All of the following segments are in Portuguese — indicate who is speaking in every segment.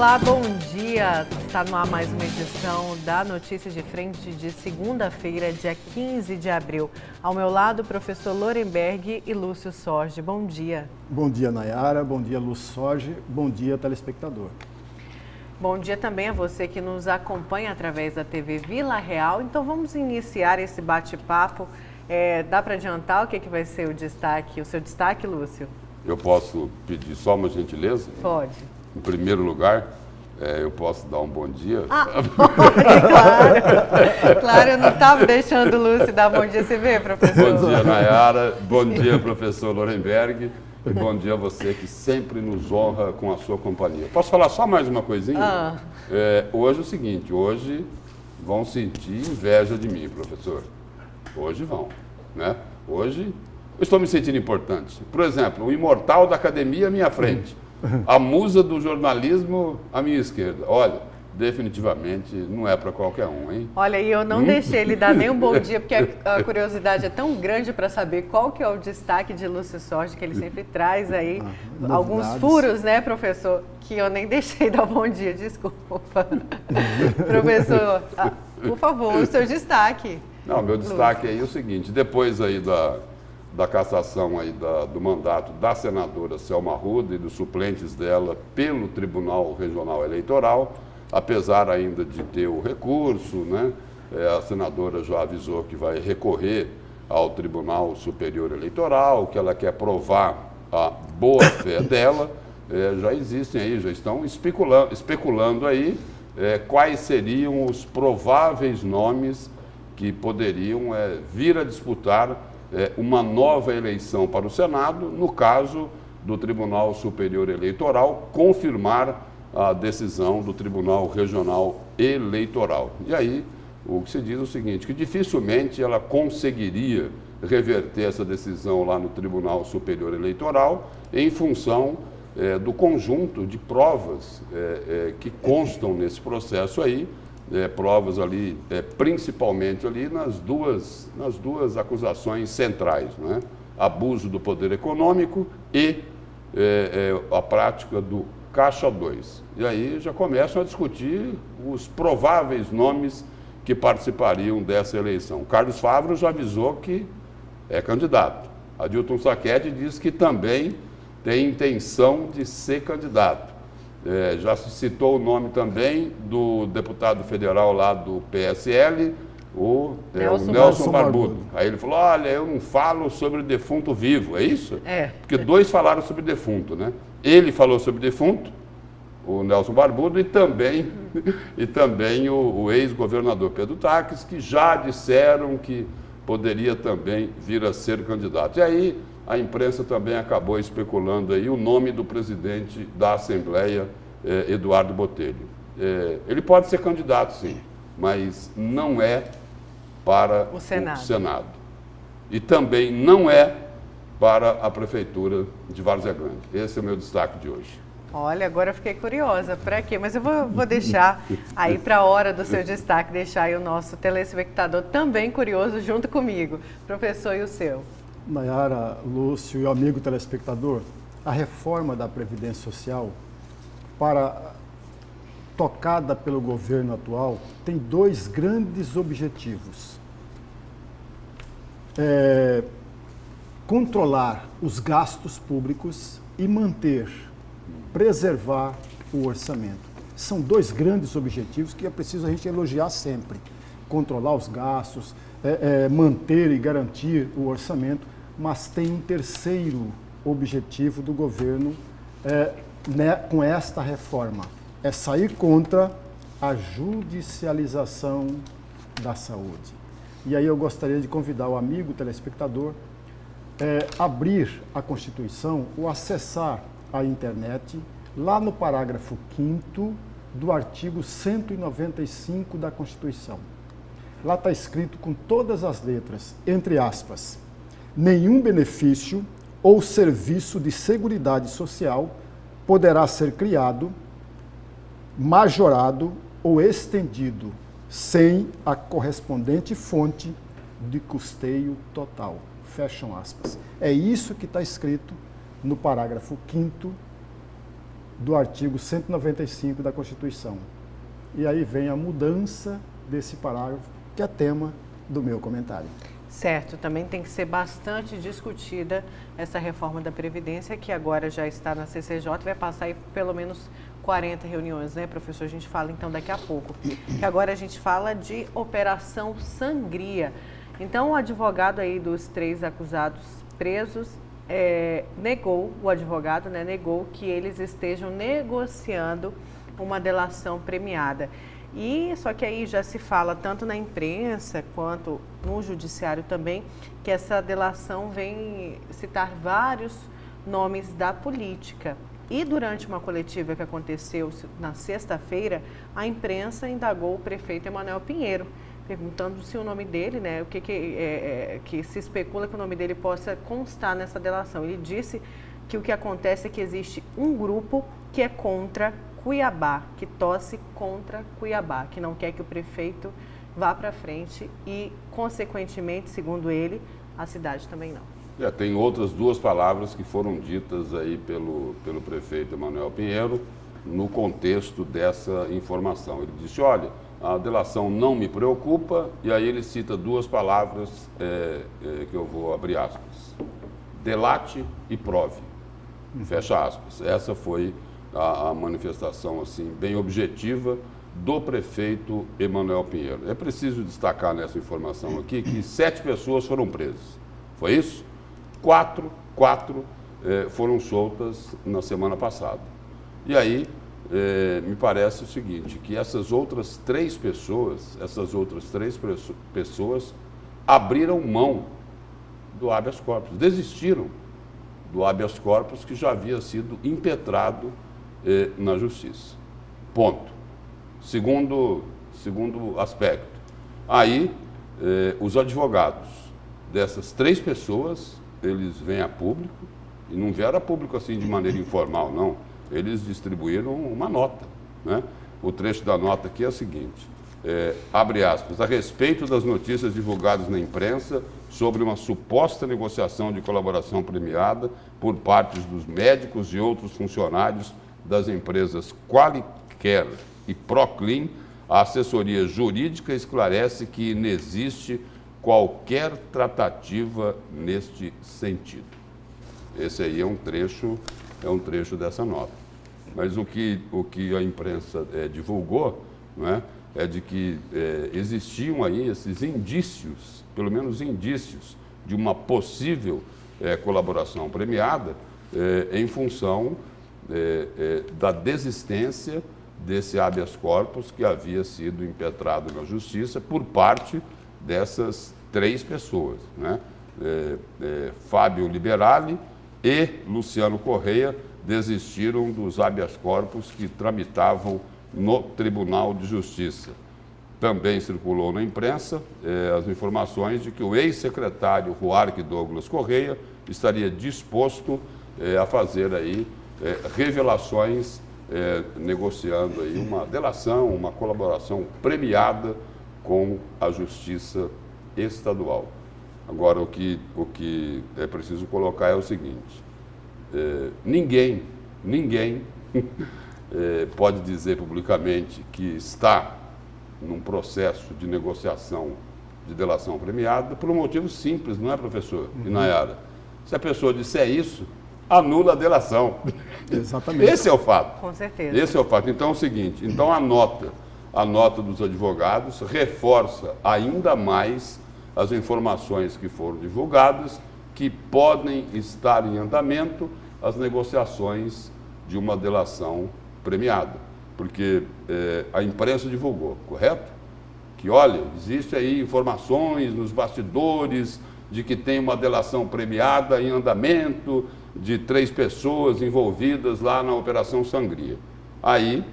Speaker 1: Olá, bom dia. Está no ar mais uma edição da Notícias de Frente de segunda-feira, dia 15 de abril. Ao meu lado, o professor Lorenberg e Lúcio Sorge. Bom dia.
Speaker 2: Bom dia, Nayara. Bom dia, Lúcio Sorge. Bom dia, telespectador.
Speaker 1: Bom dia também a você que nos acompanha através da TV Vila Real. Então vamos iniciar esse bate-papo. Dá para adiantar o que vai ser o seu destaque, Lúcio?
Speaker 3: Eu posso pedir só uma gentileza?
Speaker 1: Pode.
Speaker 3: Em primeiro lugar, eu posso dar um bom dia?
Speaker 1: Claro, eu não estava deixando o Lúcio dar bom dia, você vê, professor?
Speaker 3: Bom dia, Nayara. Bom dia, professor Lorenberg. E bom dia a você que sempre nos honra com a sua companhia. Posso falar só mais uma coisinha? Hoje é o seguinte, hoje vão sentir inveja de mim, professor. Hoje vão, né? Hoje eu estou me sentindo importante. Por exemplo, o imortal da academia à minha frente. A musa do jornalismo à minha esquerda. Olha, definitivamente não é para qualquer um, hein?
Speaker 1: Olha, e eu não deixei ele dar nem um bom dia, porque a curiosidade é tão grande para saber qual que é o destaque de Lúcio Sorge, que ele sempre traz aí alguns furos, né, professor? Que eu nem deixei dar bom dia, desculpa. Professor, por favor, o seu destaque.
Speaker 3: Não, meu destaque aí é o seguinte, depois aí da cassação aí do mandato da senadora Selma Arruda e dos suplentes dela pelo Tribunal Regional Eleitoral, apesar ainda de ter o recurso, né, a senadora já avisou que vai recorrer ao Tribunal Superior Eleitoral, que ela quer provar a boa-fé dela, já existem aí, já estão especulando aí quais seriam os prováveis nomes que poderiam vir a disputar uma nova eleição para o Senado, no caso do Tribunal Superior Eleitoral confirmar a decisão do Tribunal Regional Eleitoral. E aí, o que se diz é o seguinte, que dificilmente ela conseguiria reverter essa decisão lá no Tribunal Superior Eleitoral em função do conjunto de provas que constam nesse processo aí, provas ali, principalmente ali nas duas acusações centrais, né? Abuso do poder econômico e a prática do Caixa 2. E aí já começam a discutir os prováveis nomes que participariam dessa eleição. Carlos Favaro já avisou que é candidato. Adilton Sacchetti diz que também tem intenção de ser candidato. Já se citou o nome também do deputado federal lá do PSL, o Nelson Barbudo. Aí ele falou, olha, eu não falo sobre defunto vivo, é isso? Porque dois falaram sobre defunto, né? Ele falou sobre defunto, o Nelson Barbudo, e também o ex-governador Pedro Taques, que já disseram que poderia também vir a ser candidato. E aí a imprensa também acabou especulando aí o nome do presidente da Assembleia, Eduardo Botelho. Ele pode ser candidato, sim, mas não é para o Senado. E também não é para a Prefeitura de Várzea Grande. Esse é o meu destaque de hoje.
Speaker 1: Olha, agora eu fiquei curiosa, para quê? Mas eu vou deixar aí para a hora do seu destaque, deixar aí o nosso telespectador também curioso junto comigo. Professor, e o seu?
Speaker 2: Nayara, Lúcio e o amigo telespectador, a reforma da Previdência Social, tocada pelo governo atual, tem dois grandes objetivos. Controlar os gastos públicos e preservar o orçamento. São dois grandes objetivos que é preciso a gente elogiar sempre. Controlar os gastos, manter e garantir o orçamento, mas tem um terceiro objetivo do governo com esta reforma, é sair contra a judicialização da saúde. E aí eu gostaria de convidar o amigo telespectador a abrir a Constituição ou acessar a internet, lá no parágrafo 5º do artigo 195 da Constituição. Lá está escrito com todas as letras, entre aspas, nenhum benefício ou serviço de seguridade social poderá ser criado, majorado ou estendido sem a correspondente fonte de custeio total. Fecham aspas. É isso que está escrito no parágrafo 5º do artigo 195 da Constituição. E aí vem a mudança desse parágrafo, que é tema do meu comentário.
Speaker 1: Certo, também tem que ser bastante discutida essa reforma da Previdência, que agora já está na CCJ, vai passar aí pelo menos 40 reuniões, né, professor? A gente fala então daqui a pouco. Que agora a gente fala de Operação Sangria. Então, o advogado aí dos 3 acusados presos negou que eles estejam negociando uma delação premiada. E só que aí já se fala tanto na imprensa quanto no judiciário também que essa delação vem citar vários nomes da política. E durante uma coletiva que aconteceu na sexta-feira, a imprensa indagou o prefeito Emanuel Pinheiro, perguntando se o nome dele, né, o que se especula que o nome dele possa constar nessa delação. Ele disse que o que acontece é que existe um grupo que é contra Cuiabá, que torce contra Cuiabá, que não quer que o prefeito vá para frente e, consequentemente, segundo ele, a cidade também não.
Speaker 3: Tem outras 2 palavras que foram ditas aí pelo prefeito Emanuel Pinheiro no contexto dessa informação. Ele disse, olha, a delação não me preocupa, e aí ele cita 2 palavras que eu vou abrir aspas. Delate e prove. Fecha aspas. Essa foi a manifestação assim, bem objetiva do prefeito Emanuel Pinheiro. É preciso destacar nessa informação aqui que 7 pessoas foram presas. Foi isso? 4 foram soltas na semana passada. E aí, me parece o seguinte, que essas outras 3 pessoas abriram mão do habeas corpus, desistiram do habeas corpus que já havia sido impetrado na justiça. Ponto. Segundo aspecto. Aí, os advogados dessas 3 pessoas, eles vêm a público, e não vieram a público assim de maneira informal, não. Eles distribuíram uma nota, né? O trecho da nota aqui é o seguinte, abre aspas, a respeito das notícias divulgadas na imprensa sobre uma suposta negociação de colaboração premiada por parte dos médicos e outros funcionários das empresas Qualicare e Proclin, a assessoria jurídica esclarece que inexiste qualquer tratativa neste sentido. Esse aí é um trecho dessa nota. Mas o que a imprensa divulgou, não é de que existiam aí esses indícios, pelo menos indícios, de uma possível colaboração premiada em função da desistência desse habeas corpus que havia sido impetrado na justiça por parte dessas 3 pessoas, né? Fábio Liberali e Luciano Correia desistiram dos habeas corpus que tramitavam no Tribunal de Justiça. Também circulou na imprensa as informações de que o ex-secretário Ruarque Douglas Correia estaria disposto a fazer aí revelações, negociando aí uma delação, uma colaboração premiada com a Justiça Estadual. Agora, o que é preciso colocar é o seguinte, ninguém pode dizer publicamente que está num processo de negociação de delação premiada por um motivo simples, não é, professor Inayara? Se a pessoa disser isso, anula a delação.
Speaker 2: Exatamente.
Speaker 3: Esse é o fato.
Speaker 1: Com certeza.
Speaker 3: Esse é o fato. Então é o seguinte, então a nota dos advogados reforça ainda mais as informações que foram divulgadas, que podem estar em andamento as negociações de uma delação premiada. Porque a imprensa divulgou, correto? Que, olha, existe aí informações nos bastidores de que tem uma delação premiada em andamento de 3 pessoas envolvidas lá na Operação Sangria. Aí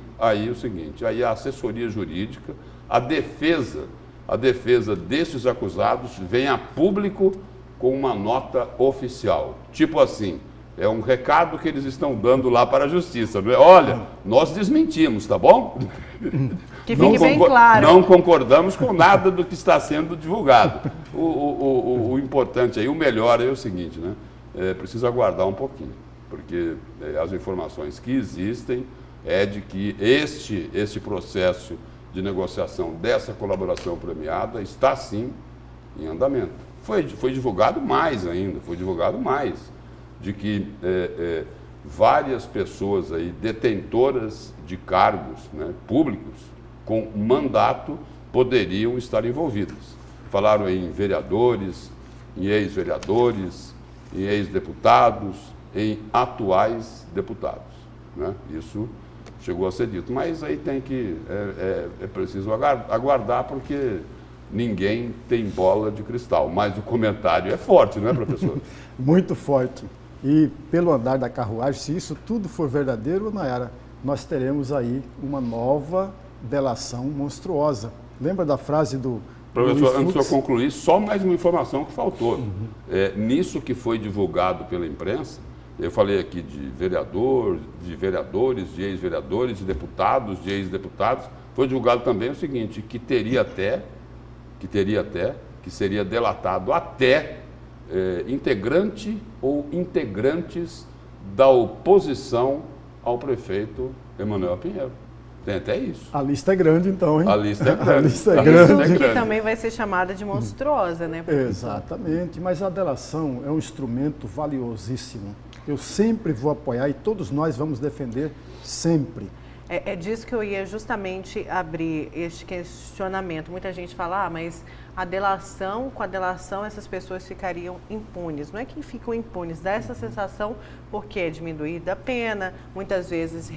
Speaker 3: o seguinte, aí a assessoria jurídica, a defesa desses acusados vem a público com uma nota oficial. Tipo assim, é um recado que eles estão dando lá para a justiça, não é? Olha, nós desmentimos, tá bom?
Speaker 1: Que fique bem claro.
Speaker 3: Não concordamos com nada do que está sendo divulgado. O importante aí, o melhor é o seguinte, né? Precisa aguardar um pouquinho. porque as informações que existem é de que este processo de negociação dessa colaboração premiada está sim em andamento. Foi divulgado mais ainda, de que várias pessoas aí detentoras de cargos, né, públicos com mandato poderiam estar envolvidas. Falaram em vereadores, em ex-vereadores, em ex-deputados, em atuais deputados, né? Isso chegou a ser dito, mas aí tem que, é preciso aguardar, porque ninguém tem bola de cristal, mas o comentário é forte, não é, professor?
Speaker 2: Muito forte. E pelo andar da carruagem, se isso tudo for verdadeiro, Nayara, nós teremos aí uma nova delação monstruosa. Lembra da frase do
Speaker 3: professor, antes de eu concluir, só mais uma informação que faltou. Nisso que foi divulgado pela imprensa, eu falei aqui de vereadores, de ex-vereadores, de deputados, de ex-deputados, foi divulgado também o seguinte, que seria delatado até integrante ou integrantes da oposição ao prefeito Emanuel Pinheiro. Tem até isso.
Speaker 2: A lista é grande, então, hein?
Speaker 3: A lista é grande.
Speaker 2: A lista é grande.
Speaker 1: Isso que também vai ser chamada de monstruosa, né, professor?
Speaker 2: Exatamente, mas a delação é um instrumento valiosíssimo. Eu sempre vou apoiar e todos nós vamos defender sempre.
Speaker 1: É disso que eu ia justamente abrir este questionamento. Muita gente fala, mas com a delação essas pessoas ficariam impunes. Não é que ficam impunes, dá essa sensação porque é diminuída a pena, muitas vezes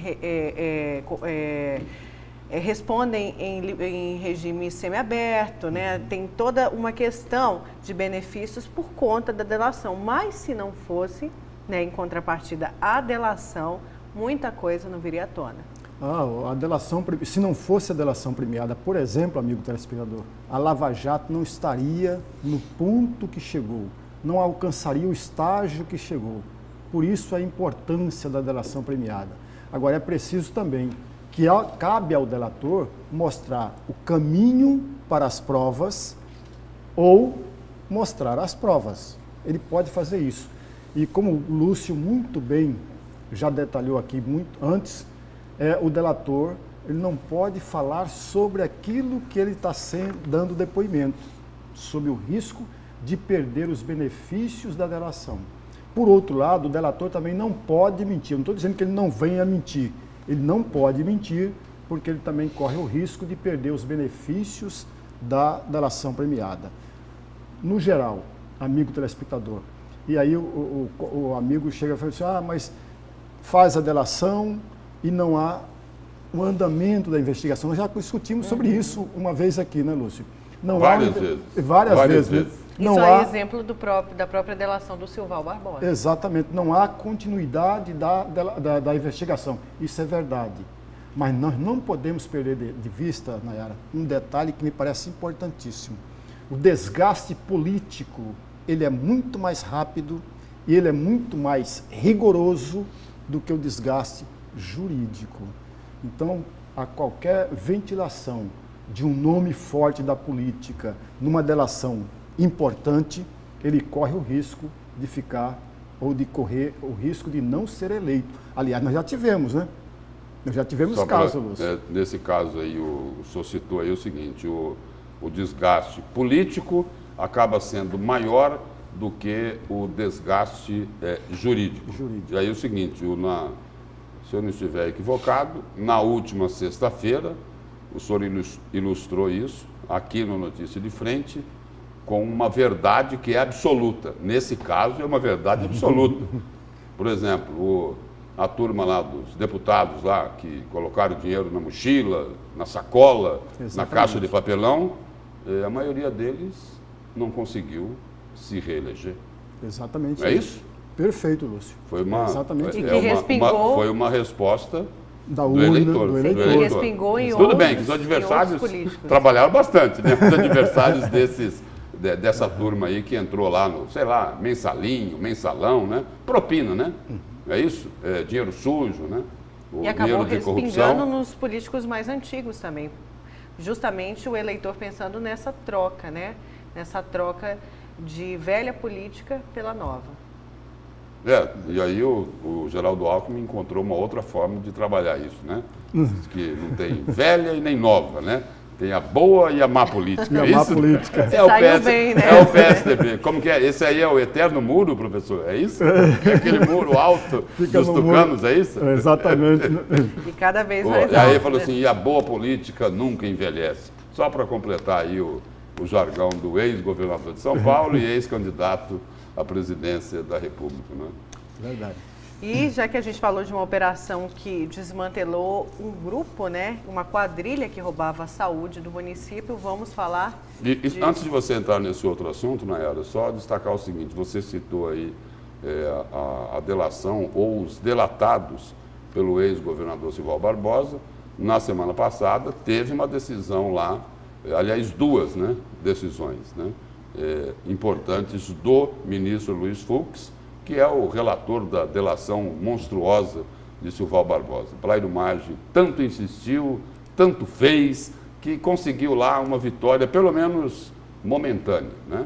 Speaker 1: respondem em regime semiaberto, né? Tem toda uma questão de benefícios por conta da delação. Mas se não fosse, né, em contrapartida à delação, muita coisa não viria à tona.
Speaker 2: A delação, se não fosse a delação premiada, por exemplo, amigo telespectador, a Lava Jato não estaria no ponto que chegou, não alcançaria o estágio que chegou. Por isso a importância da delação premiada. Agora é preciso também que cabe ao delator mostrar o caminho para as provas ou mostrar as provas. Ele pode fazer isso. E como o Lúcio muito bem já detalhou aqui muito antes, o delator ele não pode falar sobre aquilo que ele está dando depoimento, sob o risco de perder os benefícios da delação. Por outro lado, o delator também não pode mentir. Eu não estou dizendo que ele não venha mentir. Ele não pode mentir porque ele também corre o risco de perder os benefícios da delação premiada. No geral, amigo telespectador, e aí o amigo chega e fala assim, mas faz a delação e não há o andamento da investigação. Nós já discutimos sobre isso uma vez aqui, né, Lúcio?
Speaker 3: Várias vezes.
Speaker 2: Várias vezes.
Speaker 1: Isso é exemplo da própria delação do Silval Barbosa.
Speaker 2: Exatamente. Não há continuidade da investigação. Isso é verdade. Mas nós não podemos perder de vista, Nayara, um detalhe que me parece importantíssimo. O desgaste político, ele é muito mais rápido e ele é muito mais rigoroso do que o desgaste jurídico. Então, a qualquer ventilação de um nome forte da política numa delação importante, ele corre o risco de ficar ou de correr o risco de não ser eleito. Aliás, nós já tivemos, né? Nós já tivemos casos, Lúcio.
Speaker 3: Nesse caso aí, o senhor citou aí o seguinte, o desgaste político acaba sendo maior do que o desgaste jurídico. E aí o seguinte, se eu não estiver equivocado, na última sexta-feira, o senhor ilustrou isso aqui no Notícia de Frente com uma verdade que é absoluta. Nesse caso, é uma verdade absoluta. Por exemplo, a turma lá dos deputados lá que colocaram dinheiro na mochila, na sacola, exatamente, na caixa de papelão, a maioria deles não conseguiu se reeleger.
Speaker 2: Exatamente.
Speaker 3: É isso?
Speaker 2: Perfeito, Lúcio.
Speaker 3: Foi uma,
Speaker 1: exatamente.
Speaker 3: Foi uma resposta
Speaker 2: do eleitor.
Speaker 1: Que respingou em
Speaker 3: Tudo bem, que os adversários trabalharam bastante, né? Os adversários dessa turma aí que entrou lá no, sei lá, mensalinho, mensalão, né? Propina, né? É isso? Dinheiro sujo, né?
Speaker 1: E acabou respingando nos políticos mais antigos também. Justamente o eleitor pensando nessa troca, né? Nessa troca de velha política pela nova.
Speaker 3: E aí o Geraldo Alckmin encontrou uma outra forma de trabalhar isso, né? Diz que não tem velha e nem nova, né? Tem a boa e a má política.
Speaker 2: E a má política.
Speaker 1: Saiu bem, né?
Speaker 3: É o PSDB. Como que é? Esse aí é o eterno muro, professor? É isso? É aquele muro alto dos tucanos, é isso?
Speaker 2: Exatamente.
Speaker 1: E cada vez mais
Speaker 3: E aí
Speaker 1: alto,
Speaker 3: falou
Speaker 1: né?
Speaker 3: assim, e a boa política nunca envelhece. Só para completar aí o jargão do ex-governador de São Paulo e ex-candidato à presidência da República, né?
Speaker 2: Verdade.
Speaker 1: E já que a gente falou de uma operação que desmantelou um grupo, né, uma quadrilha que roubava a saúde do município, vamos falar
Speaker 3: Antes de você entrar nesse outro assunto, Nayara, só destacar o seguinte, você citou aí a delação ou os delatados pelo ex-governador Sival Barbosa. Na semana passada teve uma decisão lá, aliás, duas, né, decisões, né, importantes do ministro Luiz Fux, que é o relator da delação monstruosa de Sival Barbosa. Blairo Maggi tanto insistiu, tanto fez, que conseguiu lá uma vitória, pelo menos momentânea, né?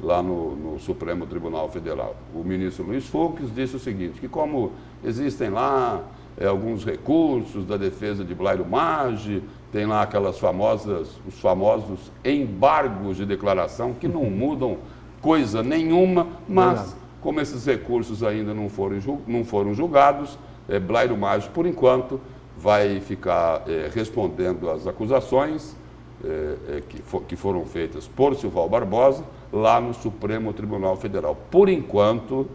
Speaker 3: Lá no Supremo Tribunal Federal. O ministro Luiz Fux disse o seguinte, que como existem lá alguns recursos da defesa de Blairo Maggi, tem lá os famosos embargos de declaração, que não mudam coisa nenhuma, mas... Como esses recursos ainda não foram julgados, Blairo Maggi, por enquanto, vai ficar respondendo às acusações que foram feitas por Sival Barbosa lá no Supremo Tribunal Federal. Por enquanto,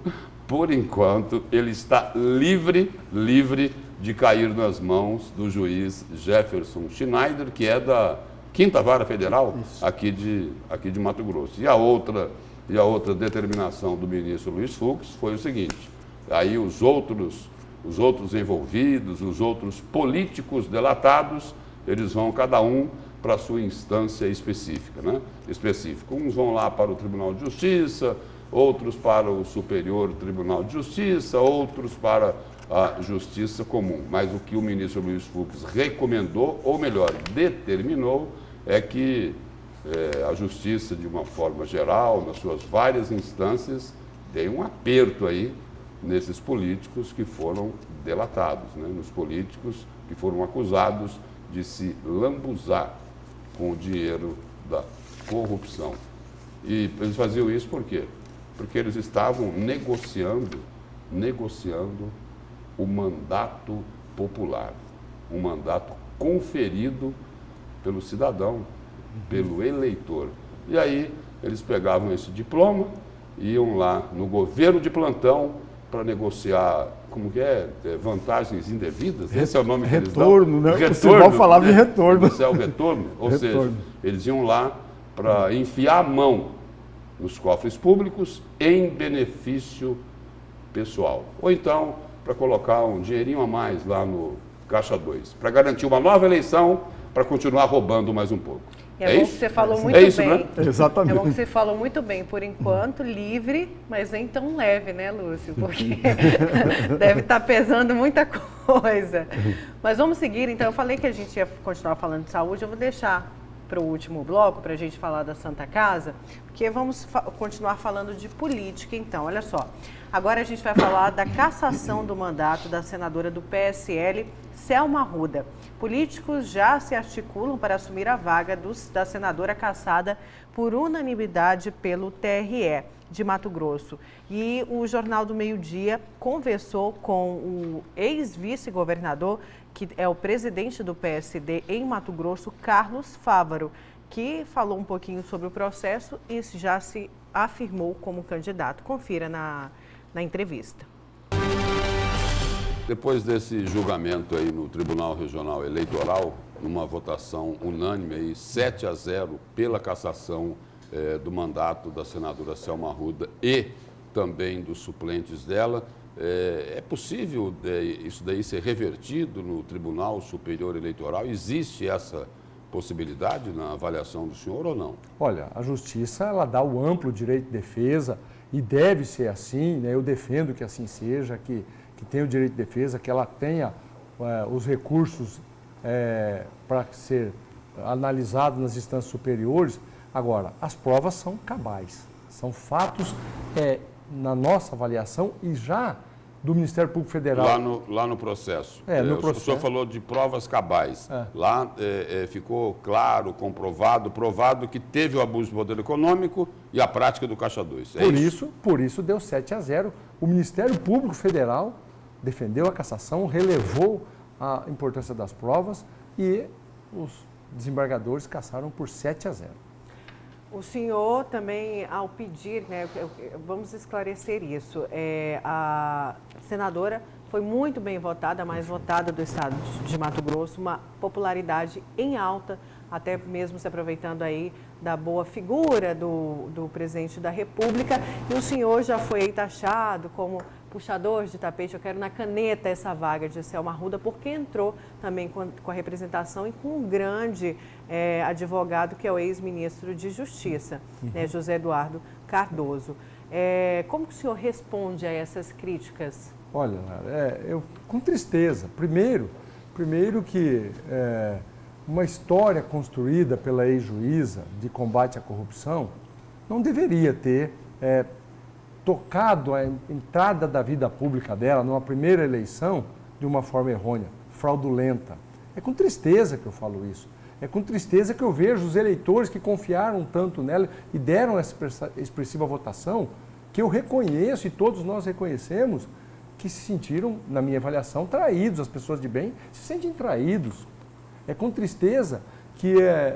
Speaker 3: ele está livre de cair nas mãos do juiz Jefferson Schneider, que é da 5ª Vara Federal aqui de Mato Grosso. E a outra determinação do ministro Luiz Fux foi o seguinte, aí os outros envolvidos, os outros políticos delatados, eles vão cada um para a sua instância específica, né? Uns vão lá para o Tribunal de Justiça, outros para o Superior Tribunal de Justiça, outros para a Justiça Comum. Mas o que o ministro Luiz Fux recomendou, ou melhor, determinou, é que a Justiça, de uma forma geral, nas suas várias instâncias, tem um aperto aí nesses políticos que foram delatados, né? Nos políticos que foram acusados de se lambuzar com o dinheiro da corrupção. E eles faziam isso por quê? Porque eles estavam negociando o mandato popular, um mandato conferido pelo cidadão, pelo eleitor. E aí eles pegavam esse diploma, iam lá no governo de plantão para negociar, como que é? Vantagens indevidas? Esse é o nome que eles dão?
Speaker 2: Retorno, né? O Sival falava em retorno.
Speaker 3: Isso é o retorno? Ou seja, eles iam lá para enfiar a mão nos cofres públicos em benefício pessoal. Ou então, para colocar um dinheirinho a mais lá no Caixa 2, para garantir uma nova eleição, para continuar roubando mais um pouco.
Speaker 1: É bom
Speaker 3: isso?
Speaker 1: que você falou muito
Speaker 3: isso,
Speaker 1: bem.
Speaker 3: né?
Speaker 2: Exatamente.
Speaker 1: É bom que você falou muito bem, por enquanto, livre, mas nem tão leve, né, Lúcio? Porque deve estar pesando muita coisa. Mas vamos seguir, então, eu falei que a gente ia continuar falando de saúde, eu vou deixar para o último bloco, para a gente falar da Santa Casa, porque vamos continuar falando de política, então, olha só. Agora a gente vai falar da cassação do mandato da senadora do PSL, Selma Arruda. Políticos já se articulam para assumir a vaga da senadora cassada por unanimidade pelo TRE de Mato Grosso. E o Jornal do Meio-Dia conversou com o ex-vice-governador, que é o presidente do PSD em Mato Grosso, Carlos Fávaro, que falou um pouquinho sobre o processo e já se afirmou como candidato. Confira na entrevista.
Speaker 3: Depois desse julgamento aí no Tribunal Regional Eleitoral, numa votação unânime, aí, 7-0 pela cassação do mandato da senadora Selma Arruda e também dos suplentes dela, é possível isso daí ser revertido no Tribunal Superior Eleitoral? Existe essa possibilidade na avaliação do senhor ou não?
Speaker 4: Olha, a Justiça ela dá o amplo direito de defesa e deve ser assim, né? Eu defendo que assim seja, que tenha o direito de defesa, que ela tenha os recursos para ser analisado nas instâncias superiores. Agora, as provas são cabais, são fatos na nossa avaliação e já do Ministério Público Federal.
Speaker 3: Lá no processo.
Speaker 4: No processo.
Speaker 3: O senhor falou de provas cabais. Lá ficou claro, provado que teve o abuso de poder econômico e a prática do Caixa 2.
Speaker 4: Por isso deu 7-0. O Ministério Público Federal defendeu a cassação, relevou a importância das provas e os desembargadores cassaram por 7-0.
Speaker 1: O senhor também, ao pedir, né, vamos esclarecer isso, a senadora foi muito bem votada, a mais votada do estado de Mato Grosso, uma popularidade em alta, até mesmo se aproveitando aí da boa figura do presidente da República. E o senhor já foi taxado como puxador de tapete, eu quero na caneta essa vaga de Selma Arruda, porque entrou também com a representação e com um grande advogado, que é o ex-ministro de Justiça, né, José Eduardo Cardoso. Como que o senhor responde a essas críticas?
Speaker 4: Olha, eu com tristeza. Primeiro que uma história construída pela ex-juíza de combate à corrupção não deveria ter tocado a entrada da vida pública dela numa primeira eleição de uma forma errônea, fraudulenta. É com tristeza que eu falo isso. É com tristeza que eu vejo os eleitores que confiaram tanto nela e deram essa expressiva votação, que eu reconheço e todos nós reconhecemos, que se sentiram, na minha avaliação, traídos. As pessoas de bem se sentem traídos. É com tristeza que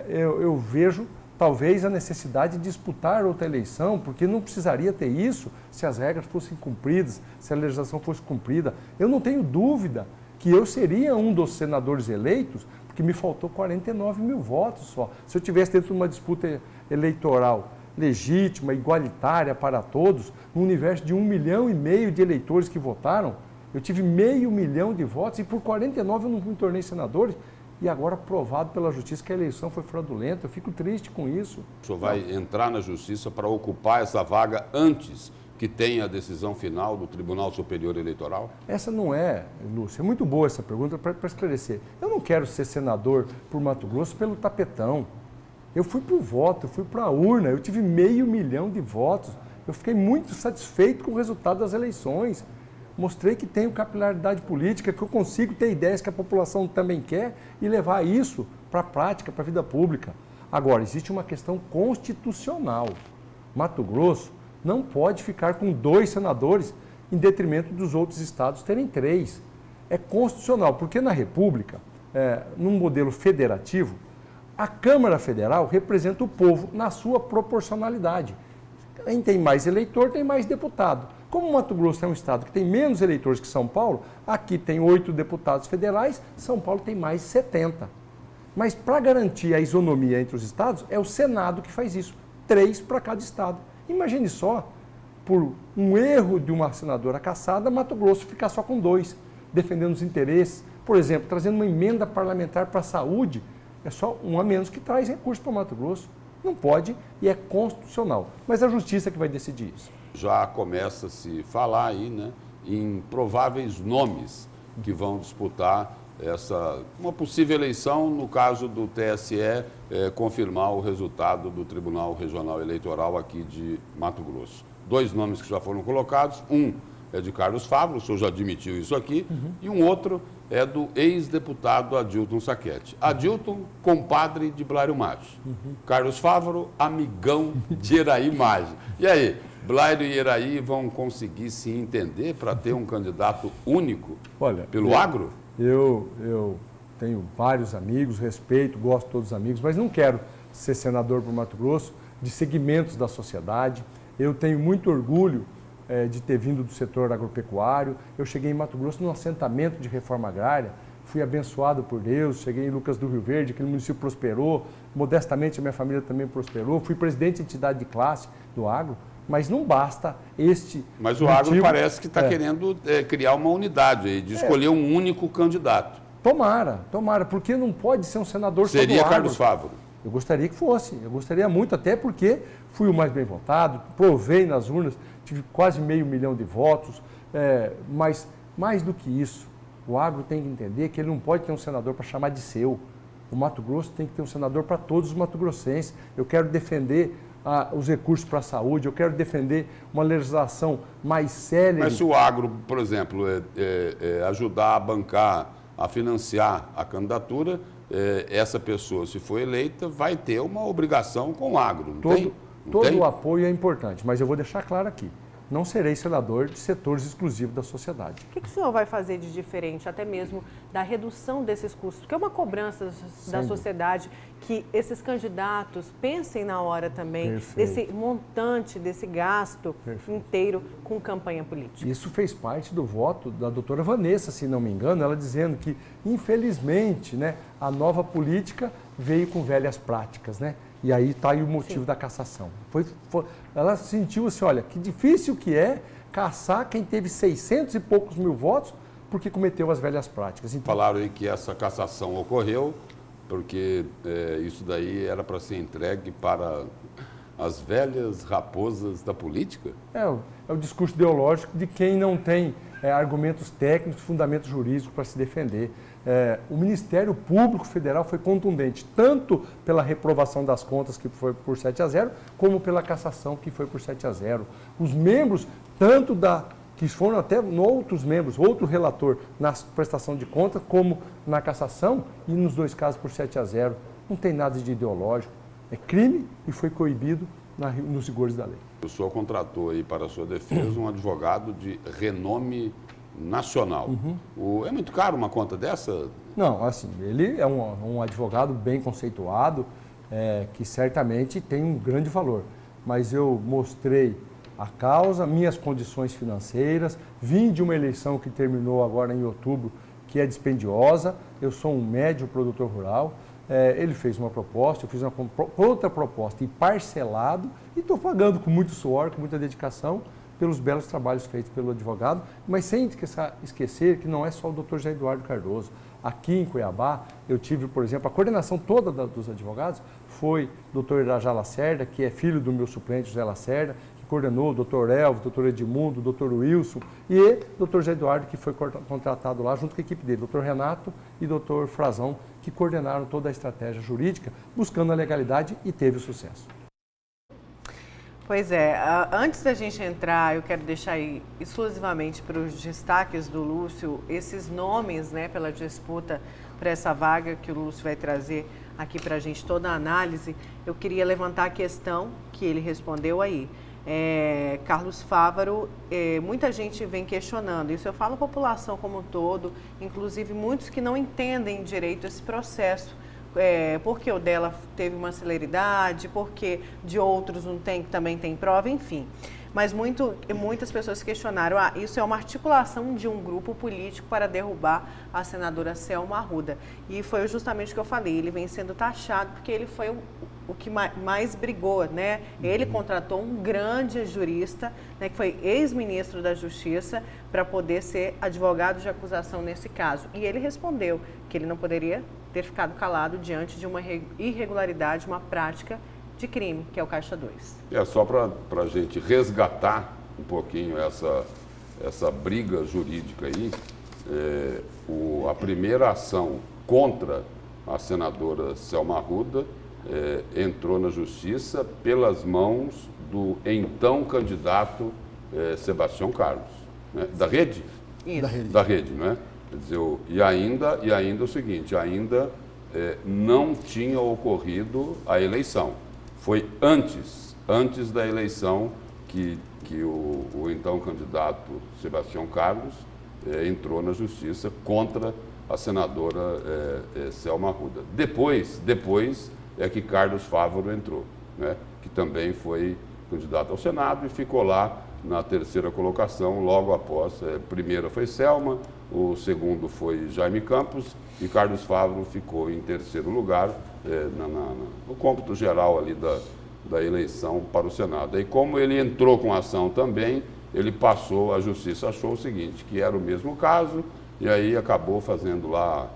Speaker 4: eu vejo, talvez, a necessidade de disputar outra eleição, porque não precisaria ter isso se as regras fossem cumpridas, se a legislação fosse cumprida. Eu não tenho dúvida que eu seria um dos senadores eleitos, porque me faltou 49 mil votos só. Se eu tivesse dentro de uma disputa eleitoral legítima, igualitária para todos, no universo de 1,5 milhão de eleitores que votaram, eu tive 500 mil de votos e por 49 eu não me tornei senador. E agora provado pela Justiça que a eleição foi fraudulenta. Eu fico triste com isso.
Speaker 3: O senhor vai entrar na Justiça para ocupar essa vaga antes que tenha a decisão final do Tribunal Superior Eleitoral?
Speaker 4: Essa não é, Lúcio. É muito boa essa pergunta para esclarecer. Eu não quero ser senador por Mato Grosso pelo tapetão. Eu fui para o voto, eu fui para a urna, eu tive 500 mil de votos. Eu fiquei muito satisfeito com o resultado das eleições. Mostrei que tenho capilaridade política, que eu consigo ter ideias que a população também quer e levar isso para a prática, para a vida pública. Agora, existe uma questão constitucional. Mato Grosso não pode ficar com 2 senadores em detrimento dos outros estados terem 3. É constitucional, porque na República, num modelo federativo, a Câmara Federal representa o povo na sua proporcionalidade. Quem tem mais eleitor tem mais deputado. Como Mato Grosso é um estado que tem menos eleitores que São Paulo, aqui tem 8 deputados federais, São Paulo tem mais 70. Mas para garantir a isonomia entre os estados, é o Senado que faz isso, 3 para cada estado. Imagine só, por um erro de uma senadora cassada, Mato Grosso ficar só com 2, defendendo os interesses. Por exemplo, trazendo uma emenda parlamentar para a saúde, é só um a menos que traz recurso para Mato Grosso. Não pode e é constitucional. Mas é a Justiça que vai decidir isso.
Speaker 3: Já começa a se falar aí, né, em prováveis nomes que vão disputar uma possível eleição, no caso do TSE confirmar o resultado do Tribunal Regional Eleitoral aqui de Mato Grosso. 2 nomes que já foram colocados, um é de Carlos Favaro, o senhor já admitiu isso aqui, e um outro é do ex-deputado Adilton Sacchetti. Adilton, compadre de Blairo Maggi. Carlos Favaro, amigão de Iraí Maggi. E aí, Blairo e Iraí vão conseguir se entender para ter um candidato único pelo agro?
Speaker 4: Eu tenho vários amigos, respeito, gosto de todos os amigos, mas não quero ser senador por Mato Grosso de segmentos da sociedade. Eu tenho muito orgulho de ter vindo do setor agropecuário. Eu cheguei em Mato Grosso num assentamento de reforma agrária, fui abençoado por Deus, cheguei em Lucas do Rio Verde, aquele município prosperou, modestamente a minha família também prosperou, fui presidente de entidade de classe do agro, mas não basta este
Speaker 3: Mas o agro parece que está querendo criar uma unidade aí, de escolher um único candidato.
Speaker 4: Tomara, porque não pode ser um senador só do agro.
Speaker 3: Seria Carlos Favaro.
Speaker 4: Eu gostaria que fosse, eu gostaria muito, até porque fui o mais bem votado, provei nas urnas, tive quase 500 mil de votos, mas mais do que isso, o agro tem que entender que ele não pode ter um senador para chamar de seu. O Mato Grosso tem que ter um senador para todos os mato-grossenses. Eu quero defender os recursos para a saúde, eu quero defender uma legislação mais célere.
Speaker 3: Mas se o agro, por exemplo, ajudar a bancar, a financiar a candidatura, essa pessoa, se for eleita, vai ter uma obrigação com o agro, não tem?
Speaker 4: Todo o apoio é importante, mas eu vou deixar claro aqui. Não serei senador de setores exclusivos da sociedade.
Speaker 1: O que o senhor vai fazer de diferente, até mesmo da redução desses custos? Porque é uma cobrança da sociedade que esses candidatos pensem na hora também desse montante, desse gasto inteiro com campanha política.
Speaker 4: Isso fez parte do voto da doutora Vanessa, se não me engano, ela dizendo que, infelizmente, né, a nova política veio com velhas práticas, né? E aí está aí o motivo da cassação. Ela sentiu assim, olha, que difícil que é caçar quem teve 600 e poucos mil votos porque cometeu as velhas práticas.
Speaker 3: Então, falaram aí que essa cassação ocorreu porque isso daí era para ser entregue para as velhas raposas da política?
Speaker 4: É o discurso ideológico de quem não tem argumentos técnicos, fundamentos jurídicos para se defender. O Ministério Público Federal foi contundente, tanto pela reprovação das contas, que foi por 7-0, como pela cassação, que foi por 7-0. Os membros, que foram até outros membros, outro relator na prestação de contas, como na cassação, e nos dois casos por 7-0. Não tem nada de ideológico. É crime e foi coibido nos rigores da lei.
Speaker 3: O senhor contratou aí para a sua defesa um advogado de renome nacional. É muito caro uma conta dessa?
Speaker 4: Não, assim, ele é um advogado bem conceituado, que certamente tem um grande valor. Mas eu mostrei a causa, minhas condições financeiras, vim de uma eleição que terminou agora em outubro, que é dispendiosa, eu sou um médio produtor rural, ele fez uma proposta, eu fiz outra proposta e parcelado, e estou pagando com muito suor, com muita dedicação, pelos belos trabalhos feitos pelo advogado, mas sem esquecer que não é só o Dr. José Eduardo Cardoso. Aqui em Cuiabá, eu tive, por exemplo, a coordenação toda dos advogados foi o Dr. Irajá Lacerda, que é filho do meu suplente José Lacerda, que coordenou o Dr. Elvio, o Dr. Edmundo, o Dr. Wilson e o Dr. José Eduardo, que foi contratado lá junto com a equipe dele, Dr. Renato e Dr. Frazão, que coordenaram toda a estratégia jurídica, buscando a legalidade e teve sucesso.
Speaker 1: Pois é, antes da gente entrar, eu quero deixar aí exclusivamente para os destaques do Lúcio, esses nomes, né, pela disputa para essa vaga que o Lúcio vai trazer aqui para a gente, toda a análise. Eu queria levantar a questão que ele respondeu aí. Carlos Fávaro, muita gente vem questionando, isso eu falo a população como um todo, inclusive muitos que não entendem direito esse processo. Porque o dela teve uma celeridade, porque de outros não tem, também tem prova, enfim. Mas muitas pessoas questionaram, isso é uma articulação de um grupo político para derrubar a senadora Selma Arruda. E foi justamente o que eu falei, ele vem sendo taxado porque ele foi o que mais brigou, né? Ele contratou um grande jurista, né, que foi ex-ministro da Justiça, para poder ser advogado de acusação nesse caso. E ele respondeu que ele não poderia ter ficado calado diante de uma irregularidade, uma prática de crime, que é o Caixa 2.
Speaker 3: Só para a gente resgatar um pouquinho essa briga jurídica aí, a primeira ação contra a senadora Selma Arruda entrou na Justiça pelas mãos do então candidato Sebastião Carlos, né? Da Rede?
Speaker 1: Isso.
Speaker 3: Da Rede, não é? Quer dizer, e ainda o seguinte, não tinha ocorrido a eleição. Foi antes da eleição que o então candidato Sebastião Carlos entrou na Justiça contra a senadora Selma Arruda. Depois é que Carlos Fávaro entrou, né? Que também foi candidato ao Senado e ficou lá na terceira colocação, logo após. Primeira foi Selma, o segundo foi Jaime Campos e Carlos Fávaro ficou em terceiro lugar no cômputo geral ali da eleição para o Senado. E como ele entrou com a ação também, ele passou, a Justiça achou o seguinte, que era o mesmo caso, e aí acabou fazendo lá,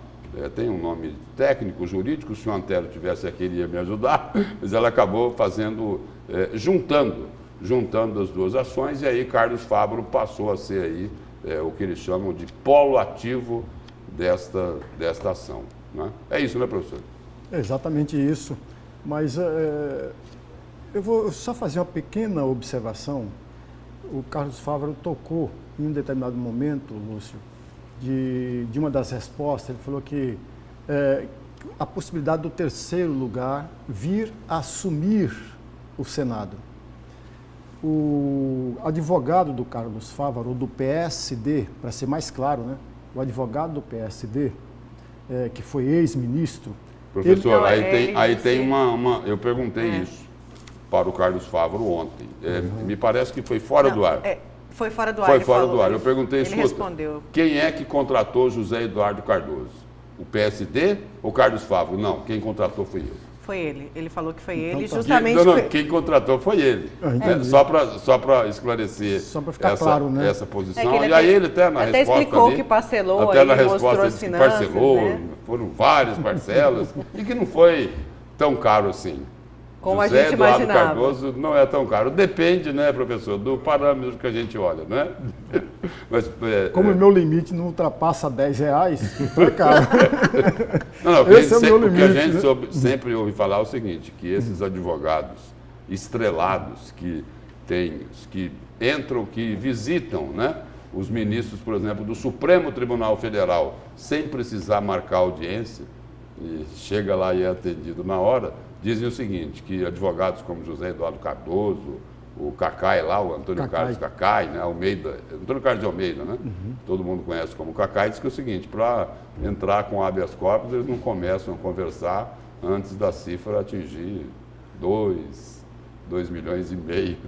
Speaker 3: tem um nome técnico, jurídico, se o Antero tivesse aqui ele ia me ajudar, mas ela acabou fazendo, juntando as duas ações, e aí Carlos Fávaro passou a ser aí o que eles chamam de polo ativo desta ação. Né? É isso, né, professor?
Speaker 2: É exatamente isso. Mas Eu vou só fazer uma pequena observação. O Carlos Fávaro tocou em um determinado momento, Lúcio, de uma das respostas. Ele falou que a possibilidade do terceiro lugar vir a assumir o Senado. O advogado do Carlos Fávaro, ou do PSD, para ser mais claro, né? O advogado do PSD, que foi ex-ministro...
Speaker 3: Professor,
Speaker 1: ele...
Speaker 3: aí tem uma... Eu perguntei isso para o Carlos Fávaro ontem. Me parece que foi fora do ar.
Speaker 1: Foi fora do ar.
Speaker 3: Foi
Speaker 1: ele
Speaker 3: fora
Speaker 1: falou,
Speaker 3: do ar. Eu perguntei,
Speaker 1: ele respondeu.
Speaker 3: Quem é que contratou José Eduardo Cardoso? O PSD ou Carlos Fávaro? Não, quem contratou foi eu.
Speaker 1: Foi ele. Ele falou que foi
Speaker 2: Então
Speaker 1: ele,
Speaker 2: tá.
Speaker 1: justamente...
Speaker 3: Quem contratou foi ele.
Speaker 2: Entendi.
Speaker 3: Só para esclarecer
Speaker 2: Só para ficar claro, né?
Speaker 3: essa posição.
Speaker 1: ele
Speaker 3: E aí ele até na
Speaker 1: até
Speaker 3: resposta
Speaker 1: explicou
Speaker 3: ali,
Speaker 1: que parcelou
Speaker 3: até
Speaker 1: aí,
Speaker 3: na
Speaker 1: mostrou
Speaker 3: resposta
Speaker 1: as
Speaker 3: disse que
Speaker 1: finanças,
Speaker 3: parcelou,
Speaker 1: né?
Speaker 3: foram várias parcelas e que não foi tão caro assim.
Speaker 1: Como a
Speaker 3: José
Speaker 1: gente
Speaker 3: Eduardo
Speaker 1: imaginava.
Speaker 3: Cardoso não é tão caro. Depende, né, professor, do parâmetro que a gente olha, né? Mas,
Speaker 2: Como o meu limite não ultrapassa R$10, então é caro.
Speaker 3: Não,
Speaker 2: Esse é o meu
Speaker 3: o que a
Speaker 2: limite,
Speaker 3: gente
Speaker 2: né?
Speaker 3: sempre ouve falar é o seguinte, que esses advogados estrelados que entram, que visitam, né, os ministros, por exemplo, do Supremo Tribunal Federal, sem precisar marcar audiência, e chega lá e é atendido na hora, dizem o seguinte, que advogados como José Eduardo Cardoso, o Cacai lá, o Antônio Carlos Cacai, né, Almeida, Antônio Carlos de Almeida, né? Todo mundo conhece como Cacai, diz que é o seguinte, para entrar com habeas corpus, eles não começam a conversar antes da cifra atingir 2,5 milhões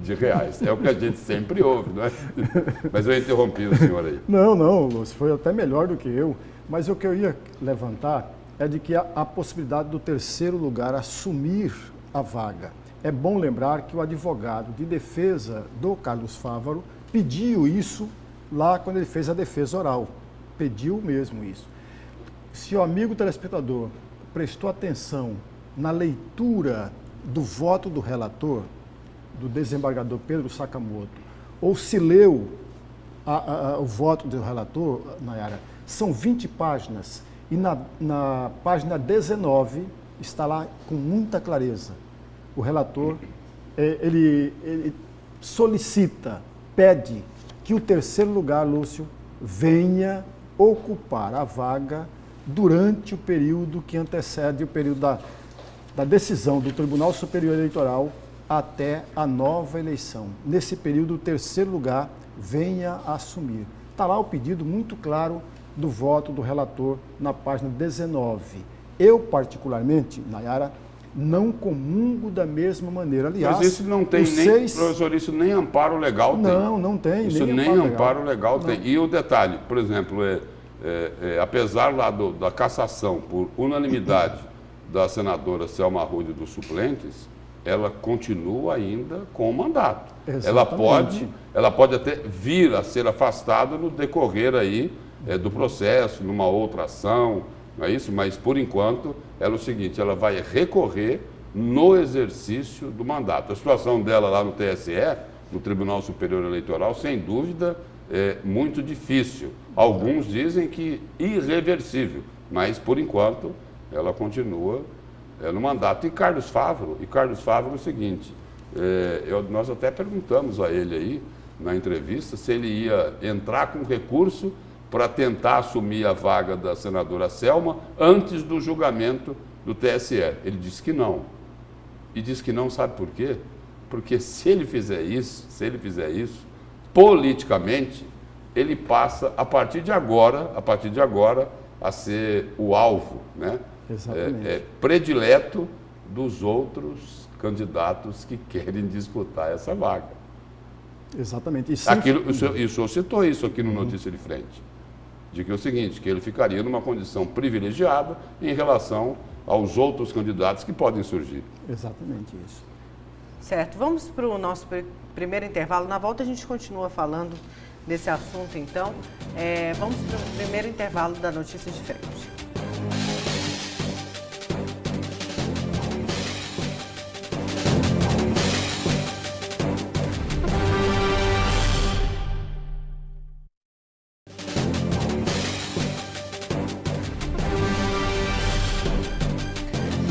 Speaker 3: de reais. É o que a gente sempre ouve, não é? Mas eu interrompi o senhor aí.
Speaker 2: Não, Lúcio, foi até melhor do que eu. Mas o que eu ia levantar é de que a possibilidade do terceiro lugar assumir a vaga. É bom lembrar que o advogado de defesa do Carlos Fávaro pediu isso lá quando ele fez a defesa oral. Pediu mesmo isso. Se o amigo telespectador prestou atenção na leitura do voto do relator, do desembargador Pedro Sakamoto, ou se leu o voto do relator, Nayara, são 20 páginas. E na página 19 está lá com muita clareza. O relator, ele solicita, pede que o terceiro lugar, Lúcio, venha ocupar a vaga durante o período que antecede o período da decisão do Tribunal Superior Eleitoral até a nova eleição. Nesse período, o terceiro lugar venha assumir. Está lá o pedido muito claro do voto do relator na página 19. Eu, particularmente, Nayara, não comungo da mesma maneira. Aliás,
Speaker 3: mas isso não tem professor, isso nem amparo legal tem.
Speaker 2: Não tem.
Speaker 3: Isso nem amparo legal tem. E o detalhe, por exemplo, apesar lá da cassação por unanimidade da senadora Selma Arruda e dos suplentes, ela continua ainda com o mandato.
Speaker 2: Exatamente.
Speaker 3: Ela pode até vir a ser afastada no decorrer aí do processo, numa outra ação, não é isso? Mas, por enquanto, ela é o seguinte, ela vai recorrer no exercício do mandato. A situação dela lá no TSE, no Tribunal Superior Eleitoral, sem dúvida, é muito difícil. Alguns dizem que irreversível, mas, por enquanto, ela continua no mandato. E Carlos Fávaro é o seguinte, nós até perguntamos a ele aí, na entrevista, se ele ia entrar com recurso para tentar assumir a vaga da senadora Selma antes do julgamento do TSE. Ele disse que não. E disse que não, sabe por quê? Porque se ele fizer isso, politicamente, ele passa, a partir de agora, a ser o alvo, né? Predileto dos outros candidatos que querem disputar essa vaga.
Speaker 2: Exatamente.
Speaker 3: O senhor citou isso aqui no Notícia de Frente. De que é o seguinte, que ele ficaria numa condição privilegiada em relação aos outros candidatos que podem surgir.
Speaker 2: Exatamente isso.
Speaker 1: Certo, vamos para o nosso primeiro intervalo. Na volta a gente continua falando desse assunto, então. Vamos para o primeiro intervalo da Notícia de Frente.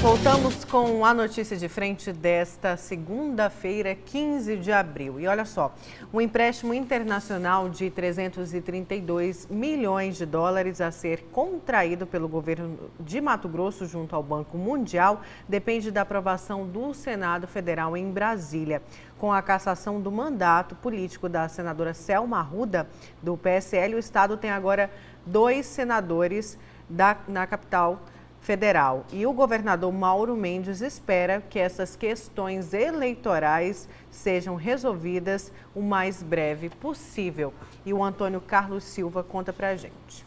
Speaker 1: Voltamos com a notícia de frente desta segunda-feira, 15 de abril. E olha só, um empréstimo internacional de 332 milhões de dólares a ser contraído pelo governo de Mato Grosso junto ao Banco Mundial depende da aprovação do Senado Federal em Brasília. Com a cassação do mandato político da senadora Selma Arruda, do PSL, o Estado tem agora 2 senadores na capital federal. E o governador Mauro Mendes espera que essas questões eleitorais sejam resolvidas o mais breve possível. E o Antônio Carlos Silva conta pra gente.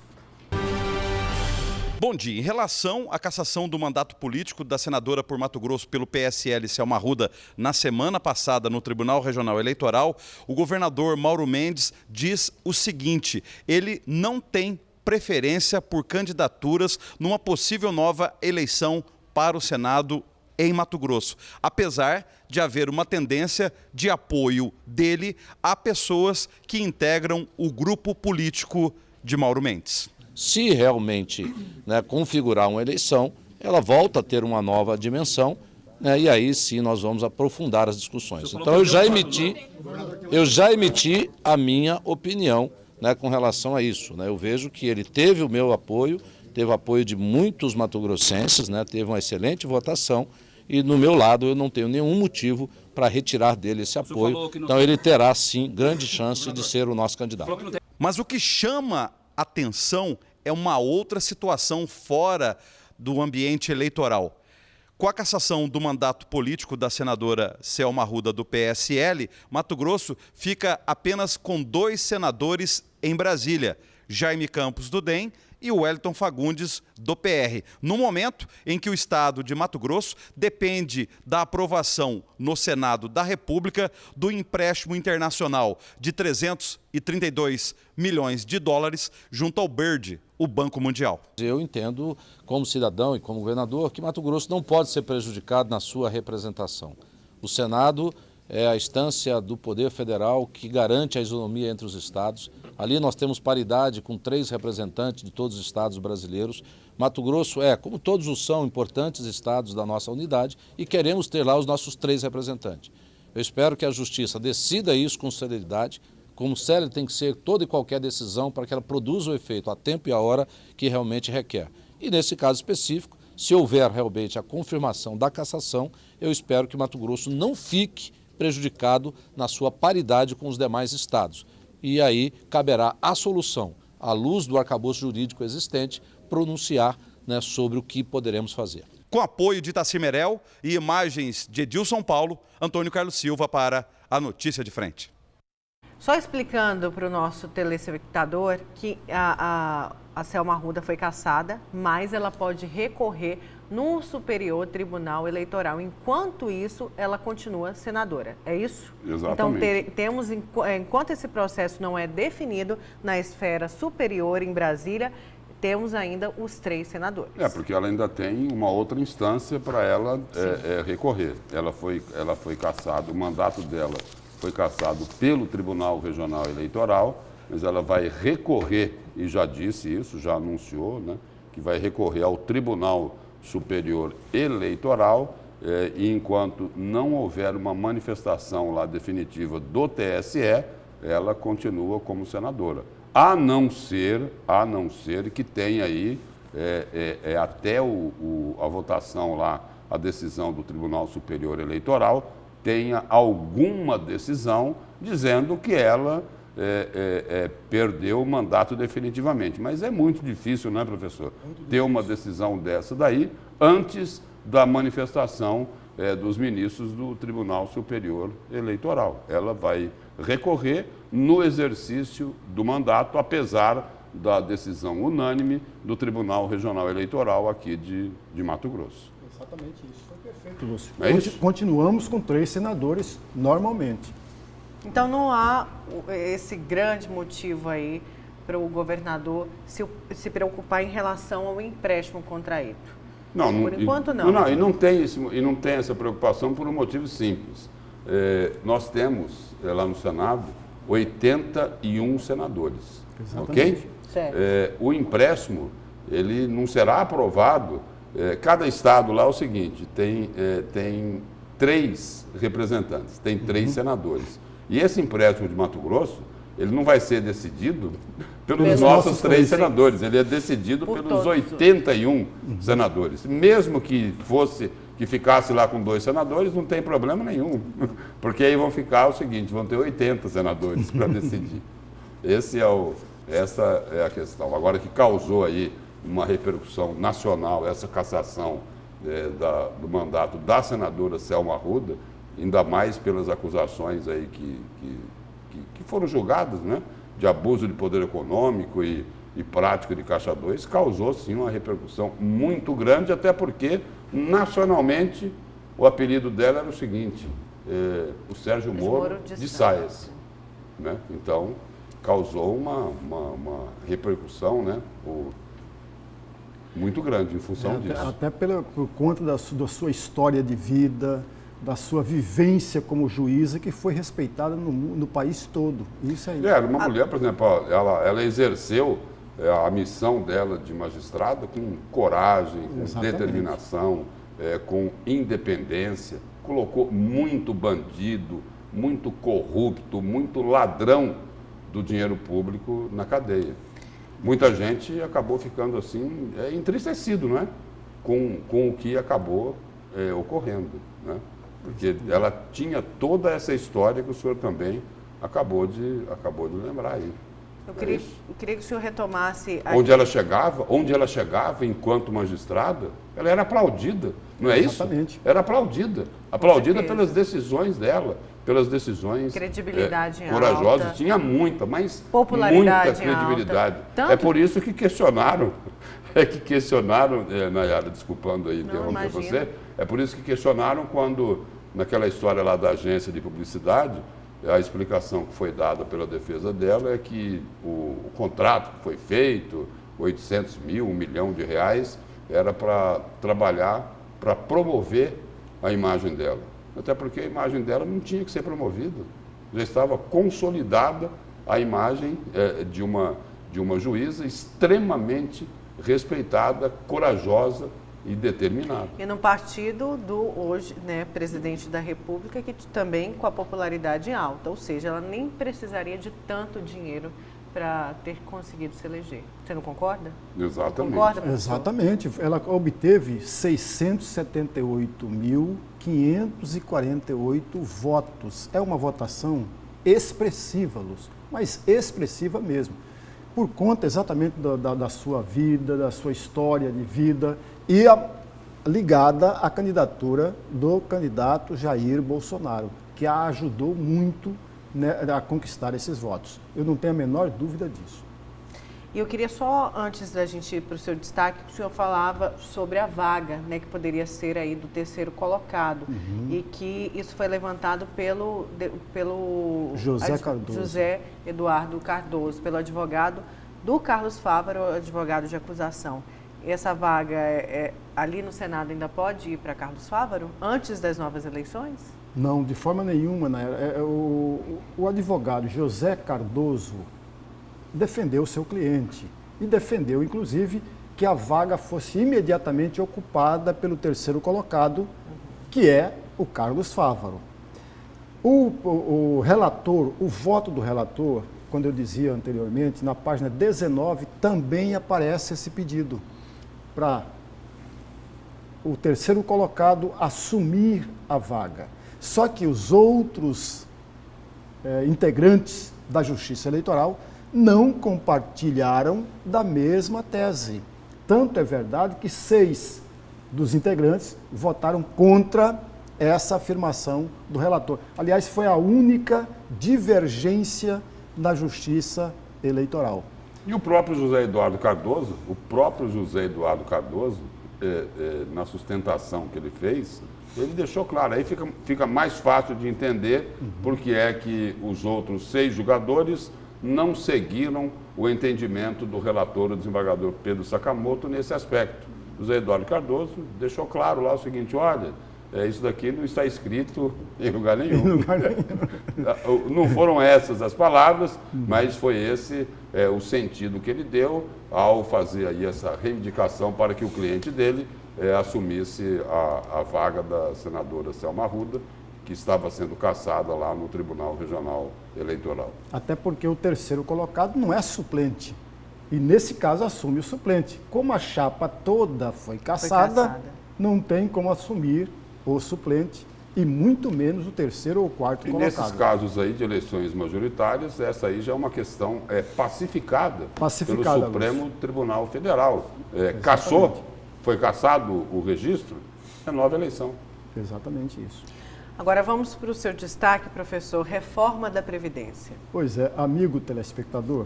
Speaker 5: Bom dia. Em relação à cassação do mandato político da senadora por Mato Grosso pelo PSL, Selma Arruda, na semana passada no Tribunal Regional Eleitoral, o governador Mauro Mendes diz o seguinte: ele não tem preferência por candidaturas numa possível nova eleição para o Senado em Mato Grosso, apesar de haver uma tendência de apoio dele a pessoas que integram o grupo político de Mauro Mendes.
Speaker 6: Se realmente configurar uma eleição, ela volta a ter uma nova dimensão, e aí sim nós vamos aprofundar as discussões. Então eu já emiti a minha opinião com relação a isso. Eu vejo que ele teve o meu apoio, teve o apoio de muitos matogrossenses, teve uma excelente votação e no meu lado eu não tenho nenhum motivo para retirar dele esse apoio. Então ele terá sim grande chance de ser o nosso candidato.
Speaker 5: Mas o que chama atenção é uma outra situação fora do ambiente eleitoral. Com a cassação do mandato político da senadora Selma Arruda do PSL, Mato Grosso fica apenas com 2 senadores em Brasília, Jaime Campos do DEM e o Wellington Fagundes do PR, no momento em que o estado de Mato Grosso depende da aprovação no Senado da República do empréstimo internacional de 332 milhões de dólares junto ao BIRD, o Banco Mundial.
Speaker 6: Eu entendo, como cidadão e como governador, que Mato Grosso não pode ser prejudicado na sua representação. O Senado é a instância do Poder Federal que garante a isonomia entre os estados. Ali nós temos paridade com 3 representantes de todos os estados brasileiros. Mato Grosso como todos os são, importantes estados da nossa unidade e queremos ter lá os nossos 3 representantes. Eu espero que a Justiça decida isso com celeridade, como séria tem que ser toda e qualquer decisão para que ela produza o efeito a tempo e a hora que realmente requer. E nesse caso específico, se houver realmente a confirmação da cassação, eu espero que Mato Grosso não fique prejudicado na sua paridade com os demais estados. E aí caberá a solução, à luz do arcabouço jurídico existente, pronunciar sobre o que poderemos fazer.
Speaker 5: Com apoio de Itaci Merel e imagens de Edilson Paulo, Antônio Carlos Silva para a Notícia de Frente.
Speaker 1: Só explicando para o nosso telespectador que a Selma Arruda foi cassada, mas ela pode recorrer no Superior Tribunal Eleitoral. Enquanto isso, ela continua senadora. É isso?
Speaker 3: Exatamente.
Speaker 1: Então, temos, enquanto esse processo não é definido na esfera superior em Brasília, temos ainda os 3 senadores.
Speaker 3: Porque ela ainda tem uma outra instância para ela recorrer. Ela foi cassada, o mandato dela foi cassado pelo Tribunal Regional Eleitoral, mas ela vai recorrer, e já disse isso, já anunciou, que vai recorrer ao Tribunal Superior Eleitoral, e enquanto não houver uma manifestação lá definitiva do TSE, ela continua como senadora. A não ser que tenha aí até a votação lá, a decisão do Tribunal Superior Eleitoral, tenha alguma decisão dizendo que ela perdeu o mandato definitivamente. Mas é muito difícil, não é, professor? Ter uma decisão dessa daí antes da manifestação dos ministros do Tribunal Superior Eleitoral. Ela vai recorrer no exercício do mandato, apesar da decisão unânime do Tribunal Regional Eleitoral aqui de Mato Grosso.
Speaker 2: Exatamente isso. Foi perfeito, Lúcio.
Speaker 3: É isso?
Speaker 2: Continuamos com 3 senadores normalmente.
Speaker 1: Então não há esse grande motivo aí para o governador se preocupar em relação ao empréstimo contraído.
Speaker 3: Não,
Speaker 1: por enquanto não.
Speaker 3: E não tem essa preocupação por um motivo simples. Nós temos lá no Senado 81 senadores,
Speaker 2: Exatamente.
Speaker 3: ok?
Speaker 1: Certo.
Speaker 3: O empréstimo ele não será aprovado Cada estado lá é o seguinte, tem 3 representantes, tem 3 senadores. E esse empréstimo de Mato Grosso, ele não vai ser decidido pelos nossos 3 senadores, ele é decidido pelos
Speaker 1: todos.
Speaker 3: 81 senadores. Mesmo que ficasse lá com 2 senadores, não tem problema nenhum, porque aí vão ficar o seguinte, vão ter 80 senadores para decidir. Essa é a questão. Agora, que causou aí uma repercussão nacional, essa cassação do mandato da senadora Selma Arruda, ainda mais pelas acusações aí que foram julgadas, né, de abuso de poder econômico e prática de Caixa 2, causou sim uma repercussão muito grande, até porque nacionalmente o apelido dela era o seguinte, o Sérgio Moro de Saias. Né? Então, causou uma repercussão, né, muito grande em função disso.
Speaker 2: Até por conta da sua história de vida, da sua vivência como juíza, que foi respeitada no país todo. Isso aí.
Speaker 3: Uma mulher, por exemplo, ela exerceu a missão dela de magistrada com coragem, com determinação, com independência, colocou muito bandido, muito corrupto, muito ladrão do dinheiro público na cadeia. Muita gente acabou ficando assim, entristecido, não é? Com o que acabou ocorrendo, né? Porque ela tinha toda essa história que o senhor também acabou de lembrar aí.
Speaker 1: Eu queria que o senhor retomasse...
Speaker 3: Onde ela chegava enquanto magistrada, ela era aplaudida, não é isso?
Speaker 2: Exatamente.
Speaker 3: Era aplaudida pelas decisões dela, pelas decisões
Speaker 1: credibilidade
Speaker 3: corajosas.
Speaker 1: alta.
Speaker 3: Tinha muita, mas
Speaker 1: popularidade
Speaker 3: muita credibilidade.
Speaker 1: alta. Tanto...
Speaker 3: É por isso que questionaram, Nayara, desculpando aí interromper você, é por isso que questionaram quando, naquela história lá da agência de publicidade, a explicação que foi dada pela defesa dela é que o contrato que foi feito, 800 mil, 1 milhão de reais, era para trabalhar, para promover a imagem dela. Até porque a imagem dela não tinha que ser promovida. Já estava consolidada a imagem de uma juíza extremamente respeitada, corajosa e determinada.
Speaker 1: E no partido do hoje, né, presidente da República, que também com a popularidade alta, ou seja, ela nem precisaria de tanto dinheiro para ter conseguido se eleger. Você não concorda?
Speaker 3: Exatamente.
Speaker 1: Concorda, professor?
Speaker 2: Exatamente. Ela obteve 678.548 votos. É uma votação expressiva, Lúcio, mas expressiva mesmo. Por conta exatamente da sua vida, da sua história de vida e ligada à candidatura do candidato Jair Bolsonaro, que a ajudou muito, né, a conquistar esses votos. Eu não tenho a menor dúvida disso.
Speaker 1: E eu queria só, antes da gente ir para o seu destaque, que o senhor falava sobre a vaga, né, que poderia ser aí do terceiro colocado, e que isso foi levantado pelo José Eduardo Cardoso, pelo advogado do Carlos Fávaro, advogado de acusação. Essa vaga ali no Senado ainda pode ir para Carlos Fávaro antes das novas eleições?
Speaker 2: Não, de forma nenhuma, né? O advogado José Cardoso defendeu o seu cliente e defendeu, inclusive, que a vaga fosse imediatamente ocupada pelo terceiro colocado, que é o Carlos Fávaro. O relator, o voto do relator, quando eu dizia anteriormente, na página 19, também aparece esse pedido para o terceiro colocado assumir a vaga. Só que os outros integrantes da Justiça Eleitoral não compartilharam da mesma tese. Tanto é verdade que 6 dos integrantes votaram contra essa afirmação do relator. Aliás, foi a única divergência na Justiça Eleitoral.
Speaker 3: E o próprio José Eduardo Cardoso, na sustentação que ele fez, ele deixou claro, aí fica mais fácil de entender porque é que os outros 6 julgadores não seguiram o entendimento do relator, o desembargador Pedro Sakamoto, nesse aspecto. José Eduardo Cardoso deixou claro lá o seguinte, olha, isso daqui não está escrito em lugar nenhum. Não foram essas as palavras, mas foi esse o sentido que ele deu ao fazer aí essa reivindicação para que o cliente dele assumisse a vaga da senadora Selma Arruda, que estava sendo cassada lá no Tribunal Regional Eleitoral.
Speaker 2: Até porque o terceiro colocado não é suplente. E nesse caso assume o suplente. Como a chapa toda foi cassada, não tem como assumir o suplente e muito menos o terceiro ou quarto colocado.
Speaker 3: Nesses casos aí de eleições majoritárias, essa aí já é uma questão pacificada pelo Supremo Tribunal Federal. Foi cassado o registro, é nova eleição.
Speaker 2: Exatamente isso.
Speaker 1: Agora vamos para o seu destaque, professor, reforma da Previdência.
Speaker 2: Pois é, amigo telespectador,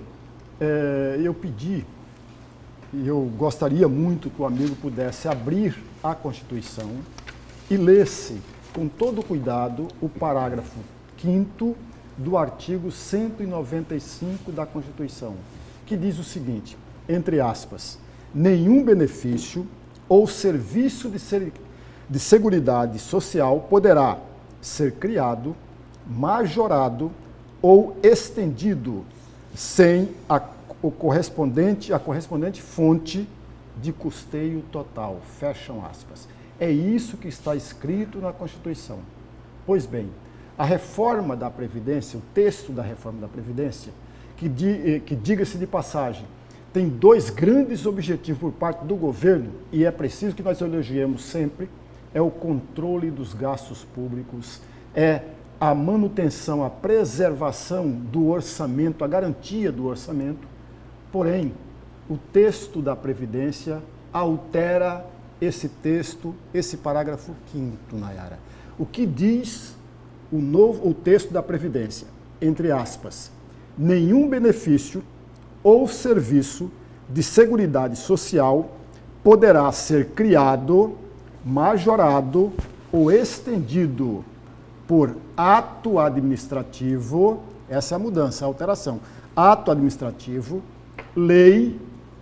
Speaker 2: eu pedi, e eu gostaria muito que o amigo pudesse abrir a Constituição e lesse com todo cuidado o parágrafo 5º do artigo 195 da Constituição, que diz o seguinte, entre aspas, nenhum benefício ou serviço de seguridade social poderá ser criado, majorado ou estendido sem a correspondente fonte de custeio total, fecham aspas. É isso que está escrito na Constituição. Pois bem, a reforma da Previdência, o texto da reforma da Previdência, que diga-se de passagem, tem dois grandes objetivos por parte do governo, e é preciso que nós elogiemos sempre, é o controle dos gastos públicos, é a manutenção, a preservação do orçamento, a garantia do orçamento. Porém, o texto da Previdência altera esse texto, esse parágrafo 5º, Nayara. O que diz o texto da Previdência? Entre aspas, nenhum benefício ou serviço de seguridade social poderá ser criado, majorado ou estendido por ato administrativo, essa é a mudança, a alteração, ato administrativo, lei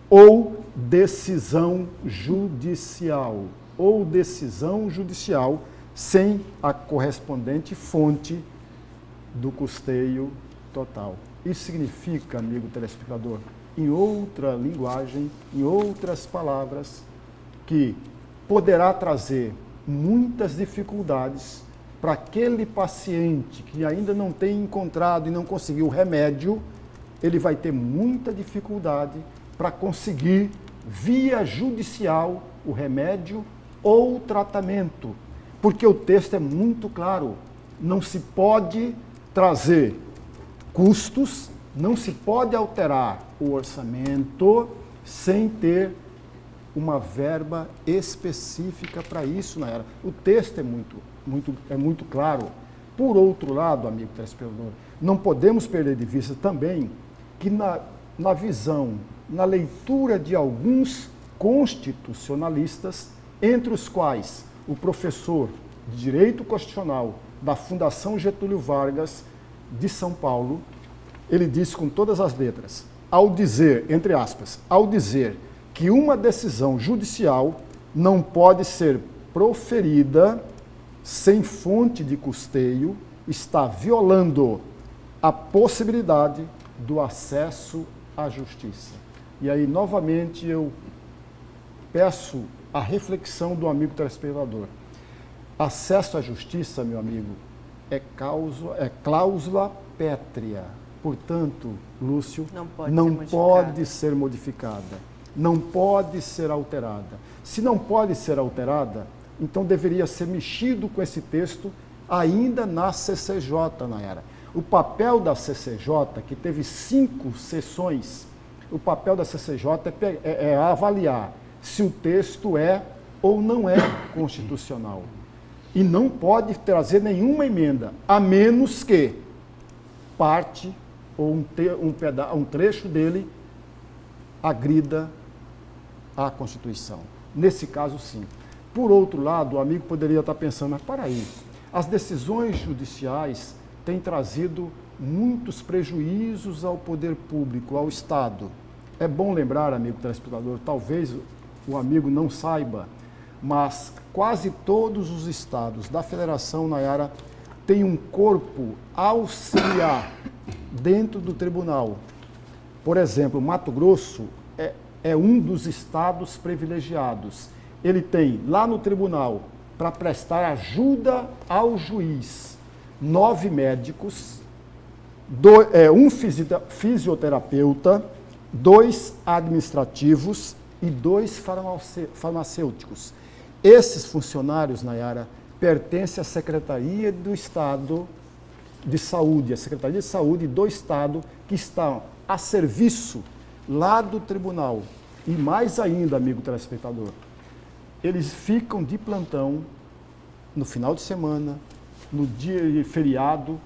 Speaker 2: ou decisão judicial, sem a correspondente fonte do custeio total. Isso significa, amigo telespectador, em outra linguagem, em outras palavras, que poderá trazer muitas dificuldades para aquele paciente que ainda não tem encontrado e não conseguiu o remédio, ele vai ter muita dificuldade para conseguir, via judicial, o remédio ou o tratamento. Porque o texto é muito claro, não se pode trazer custos, não se pode alterar o orçamento sem ter uma verba específica para isso, Nayara. O texto é muito claro. Por outro lado, amigo telespectador, não podemos perder de vista também que na visão, na leitura de alguns constitucionalistas, entre os quais o professor de Direito Constitucional da Fundação Getúlio Vargas de São Paulo, ele diz com todas as letras, ao dizer, entre aspas, ao dizer que uma decisão judicial não pode ser proferida sem fonte de custeio, está violando a possibilidade do acesso à justiça. E aí, novamente, eu peço a reflexão do amigo telespectador. Acesso à justiça, meu amigo, é cláusula pétrea. Portanto, Lúcio, não pode ser modificada, não pode ser alterada. Se não pode ser alterada, então deveria ser mexido com esse texto ainda na CCJ, Nayara. O papel da CCJ, que teve 5 sessões, o papel da CCJ é avaliar se o texto é ou não é constitucional. E não pode trazer nenhuma emenda, a menos que parte ou um trecho dele agrida à Constituição. Nesse caso, sim. Por outro lado, o amigo poderia estar pensando, mas para aí, as decisões judiciais têm trazido muitos prejuízos ao poder público, ao Estado. É bom lembrar, amigo telespectador, talvez o amigo não saiba, mas quase todos os estados da Federação, Nayara, têm um corpo auxiliar dentro do tribunal. Por exemplo, Mato Grosso é um dos estados privilegiados. ele tem lá no tribunal, para prestar ajuda ao juiz, 9 médicos, um fisioterapeuta, 2 administrativos e 2 farmacêuticos. Esses funcionários, Nayara, pertencem à Secretaria do Estado de Saúde, a Secretaria de Saúde do Estado, que estão a serviço lá do tribunal. E mais ainda, amigo telespectador, eles ficam de plantão no final de semana, no dia de feriado,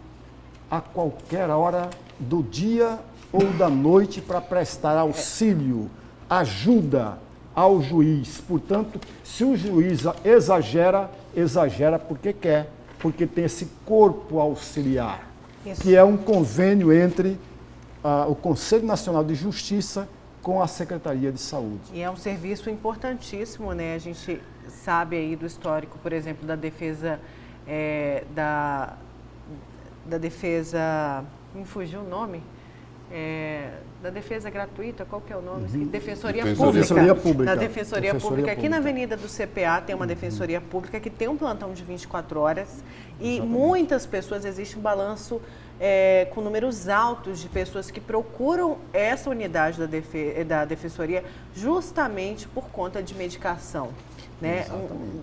Speaker 2: a qualquer hora do dia ou da noite para prestar auxílio, ajuda ao juiz. Portanto, se o juiz exagera porque quer, porque tem esse corpo auxiliar, que é um convênio entre o Conselho Nacional de Justiça com a Secretaria de Saúde.
Speaker 1: E é um serviço importantíssimo, né? A gente sabe aí do histórico, por exemplo, da defesa da defesa, me fugiu o nome, da defesa gratuita, qual que é o nome? Defensoria Pública. Da Defensoria Pública. Aqui na Avenida do CPA tem uma Defensoria Pública que tem um plantão de 24 horas e muitas pessoas, existe um balanço com números altos de pessoas que procuram essa unidade da Defensoria justamente por conta de medicação. Né?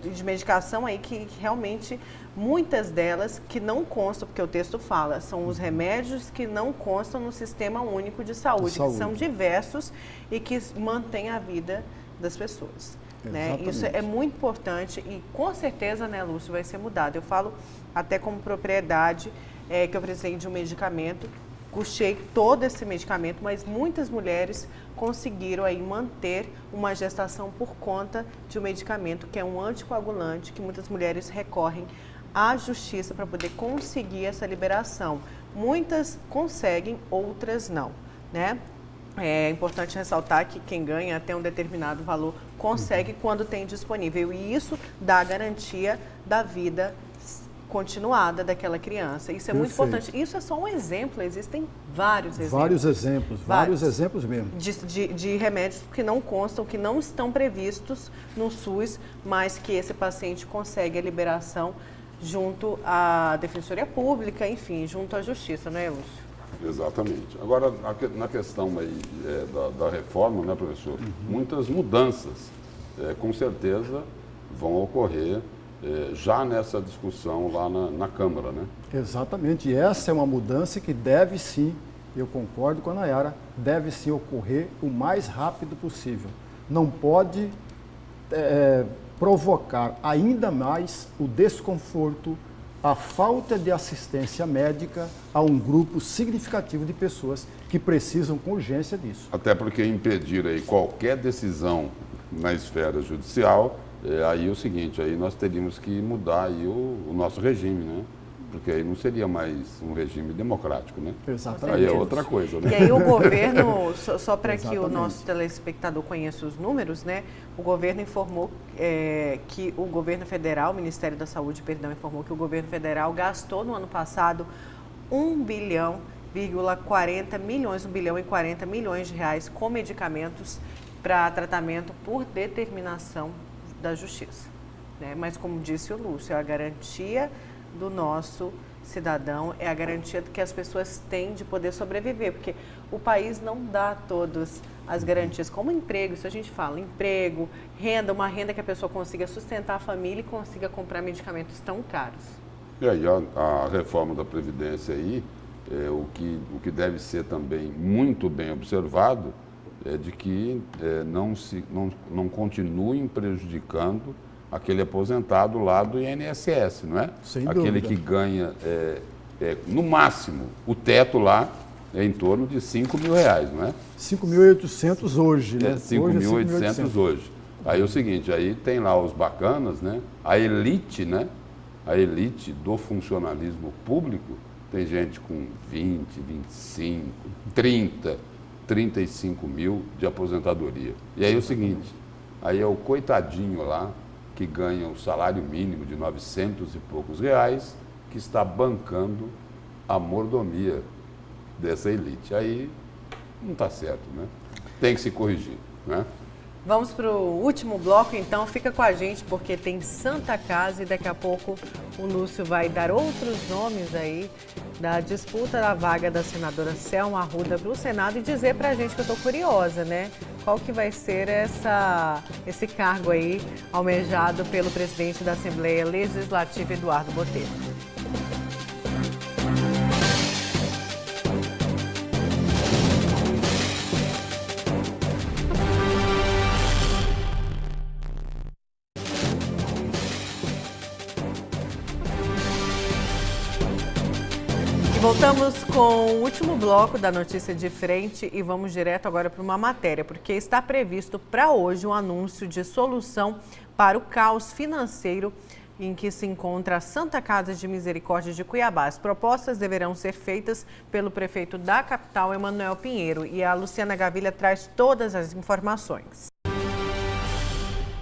Speaker 1: De medicação aí que realmente, muitas delas que não constam, porque o texto fala, são os remédios que não constam no Sistema Único de Saúde, que são diversos e que mantêm a vida das pessoas. Né? Isso é muito importante e com certeza, né, Lúcio, vai ser mudado. Eu falo até como propriedade que eu precisei de um medicamento, custei todo esse medicamento, mas muitas mulheres conseguiram aí manter uma gestação por conta de um medicamento que é um anticoagulante, que muitas mulheres recorrem à justiça para poder conseguir essa liberação. Muitas conseguem, outras não, né? É importante ressaltar que quem ganha até um determinado valor consegue quando tem disponível, e isso dá a garantia da vida continuada daquela criança. Isso é muito importante. Isso é só um exemplo, existem vários exemplos. Vários exemplos mesmo. De remédios que não constam, que não estão previstos no SUS, mas que esse paciente consegue a liberação junto à Defensoria Pública, enfim, junto à Justiça, não é, Lúcio?
Speaker 3: Exatamente. Agora, na questão aí, da reforma, né, professor, muitas mudanças, com certeza, vão ocorrer já nessa discussão lá na Câmara, né?
Speaker 2: Exatamente. E essa é uma mudança que deve sim, eu concordo com a Nayara, deve sim ocorrer o mais rápido possível. Não pode provocar ainda mais o desconforto, a falta de assistência médica a um grupo significativo de pessoas que precisam com urgência disso.
Speaker 3: Até porque impedir aí qualquer decisão na esfera judicial, aí é o seguinte, aí nós teríamos que mudar aí o nosso regime, né? Porque aí não seria mais um regime democrático, né?
Speaker 2: Exatamente.
Speaker 3: Aí é outra coisa, né?
Speaker 1: E aí o governo, só para que o nosso telespectador conheça os números, né? O governo informou que o governo federal, o Ministério da Saúde, perdão, informou que o governo federal gastou no ano passado 1 bilhão e 40 milhões de reais com medicamentos para tratamento por determinação da Justiça. Né? Mas como disse o Lúcio, é a garantia do nosso cidadão, é a garantia que as pessoas têm de poder sobreviver, porque o país não dá todas as garantias, como emprego, isso a gente fala, emprego, renda, uma renda que a pessoa consiga sustentar a família e consiga comprar medicamentos tão caros.
Speaker 3: E aí a reforma da Previdência aí, o que deve ser também muito bem observado é de que não continuem prejudicando aquele aposentado lá do INSS, não é?
Speaker 2: Sem
Speaker 3: aquele
Speaker 2: dúvida.
Speaker 3: que ganha, no máximo, o teto lá é em torno de R$5 mil, não é?
Speaker 2: 5.800 hoje, né?
Speaker 3: 5.800 hoje. Aí é o seguinte, aí tem lá os bacanas, né? A elite, né? A elite do funcionalismo público, tem gente com 20, 25, 30, 35 mil de aposentadoria. E aí é o seguinte, aí é o coitadinho lá, que ganha o salário mínimo de 900 e poucos reais, que está bancando a mordomia dessa elite. Aí não está certo, né? Tem que se corrigir, né?
Speaker 1: Vamos para o último bloco, então fica com a gente porque tem Santa Casa e daqui a pouco o Lúcio vai dar outros nomes aí da disputa da vaga da senadora Selma Arruda para o Senado e dizer para a gente, que eu estou curiosa, né? Qual que vai ser esse cargo aí almejado pelo presidente da Assembleia Legislativa, Eduardo Botelho. Voltamos com o último bloco da Notícia de Frente e vamos direto agora para uma matéria, porque está previsto para hoje um anúncio de solução para o caos financeiro em que se encontra a Santa Casa de Misericórdia de Cuiabá. As propostas deverão ser feitas pelo prefeito da capital, Emanuel Pinheiro, e a Luciana Gavilha traz todas as informações.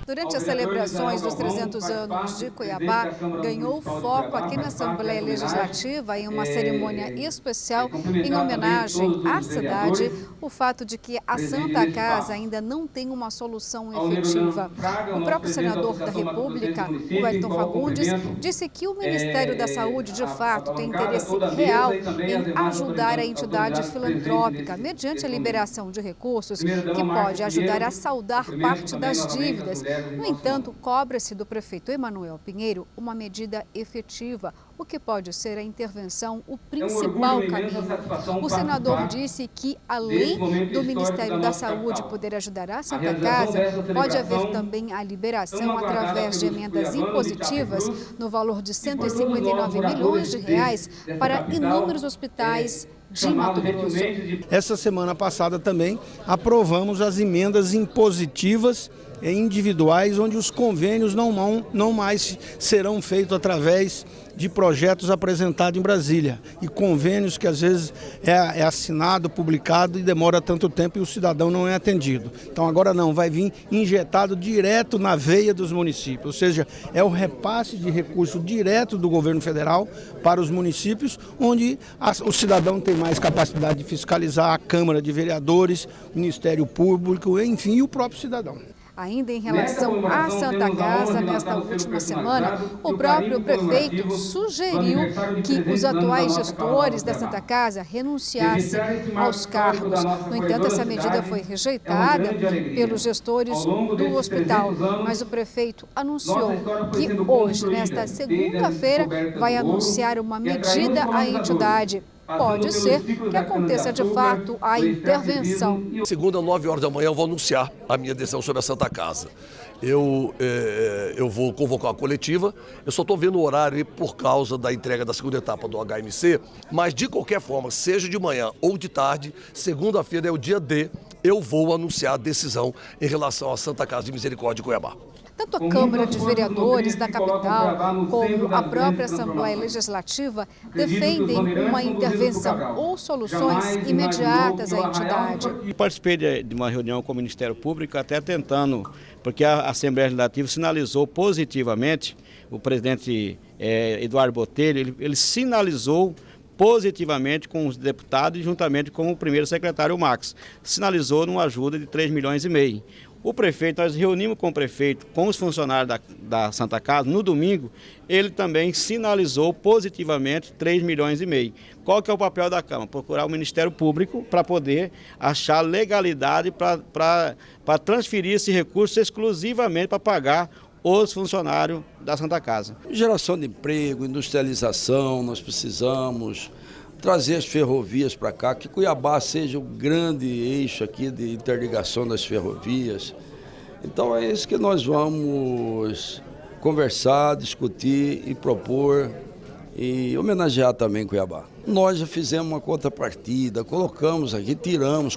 Speaker 7: Durante as celebrações dos 300 anos de Cuiabá, ganhou foco aqui na Assembleia Legislativa em uma cerimônia especial em homenagem à cidade, o fato de que a Santa Casa ainda não tem uma solução efetiva. O próprio senador da República, Wellington Fagundes, disse que o Ministério da Saúde, de fato, tem interesse real em ajudar a entidade filantrópica mediante a liberação de recursos que pode ajudar a saldar parte das dívidas. No entanto, cobra-se do prefeito Emanuel Pinheiro uma medida efetiva, o que pode ser a intervenção o principal caminho. O senador disse que, além do Ministério da Saúde poder ajudar a Santa Casa, pode haver também a liberação através de emendas impositivas no valor de 159 milhões de reais para inúmeros hospitais de Mato Grosso.
Speaker 8: Essa semana passada também aprovamos as emendas impositivas individuais, onde os convênios não mais serão feitos através de projetos apresentados em Brasília. E convênios que às vezes é assinado, publicado e demora tanto tempo e o cidadão não é atendido. Então agora não, vai vir injetado direto na veia dos municípios, ou seja, é o repasse de recurso direto do governo federal para os municípios, onde o cidadão tem mais capacidade de fiscalizar, a Câmara de Vereadores, o Ministério Público, enfim, e o próprio cidadão.
Speaker 7: Ainda em relação à Santa Casa, nesta última semana, o próprio prefeito sugeriu que os atuais gestores da Santa Casa renunciassem aos cargos. No entanto, essa medida foi rejeitada pelos gestores do hospital. Mas o prefeito anunciou que hoje, nesta segunda-feira, vai anunciar uma medida à entidade. Pode ser que aconteça de fato a intervenção.
Speaker 9: Segunda, 9 horas da manhã, eu vou anunciar a minha decisão sobre a Santa Casa. Eu vou convocar uma coletiva, eu só estou vendo o horário aí por causa da entrega da segunda etapa do HMC, mas de qualquer forma, seja de manhã ou de tarde, segunda-feira é o dia D, eu vou anunciar a decisão em relação à Santa Casa de Misericórdia de Cuiabá.
Speaker 7: Tanto a Câmara de Vereadores da capital como a própria Assembleia Legislativa defendem uma intervenção ou soluções imediatas à entidade.
Speaker 10: Participei de uma reunião com o Ministério Público, até tentando, porque a Assembleia Legislativa sinalizou positivamente, o presidente Eduardo Botelho, ele sinalizou positivamente com os deputados e juntamente com o primeiro secretário, o Max, sinalizou uma ajuda de 3,5 milhões. O prefeito, nós reunimos com o prefeito, com os funcionários da Santa Casa, no domingo, ele também sinalizou positivamente 3,5 milhões. Qual que é o papel da Câmara? Procurar o Ministério Público para poder achar legalidade para transferir esse recurso exclusivamente para pagar os funcionários da Santa Casa.
Speaker 8: Geração de emprego, industrialização, nós precisamos trazer as ferrovias para cá, que Cuiabá seja o grande eixo aqui de interligação das ferrovias. Então é isso que nós vamos conversar, discutir e propor e homenagear também Cuiabá. Nós já fizemos uma contrapartida, colocamos aqui,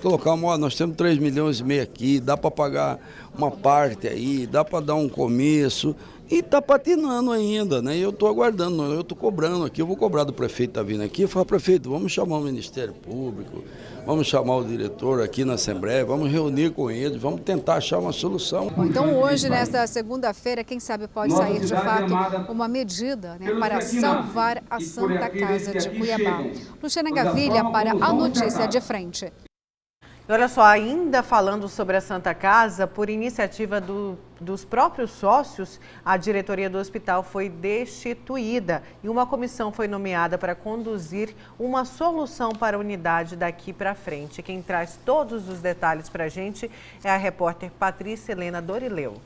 Speaker 8: colocamos, nós temos 3,5 milhões aqui, dá para pagar uma parte aí, dá para dar um começo. E está patinando ainda, né? Eu estou aguardando, eu estou cobrando aqui, eu vou cobrar do prefeito que está vindo aqui. Eu falo, prefeito, vamos chamar o Ministério Público, vamos chamar o diretor aqui na Assembleia, vamos reunir com eles, vamos tentar achar uma solução.
Speaker 7: Então hoje, nesta segunda-feira, quem sabe pode sair de fato uma medida, né, para salvar a Santa Casa de Cuiabá. Luciana Gavilha para a Notícia de Frente.
Speaker 1: E olha só, ainda falando sobre a Santa Casa, por iniciativa dos próprios sócios, a diretoria do hospital foi destituída e uma comissão foi nomeada para conduzir uma solução para a unidade daqui para frente. Quem traz todos os detalhes para a gente é a repórter Patrícia Helena Dorileu.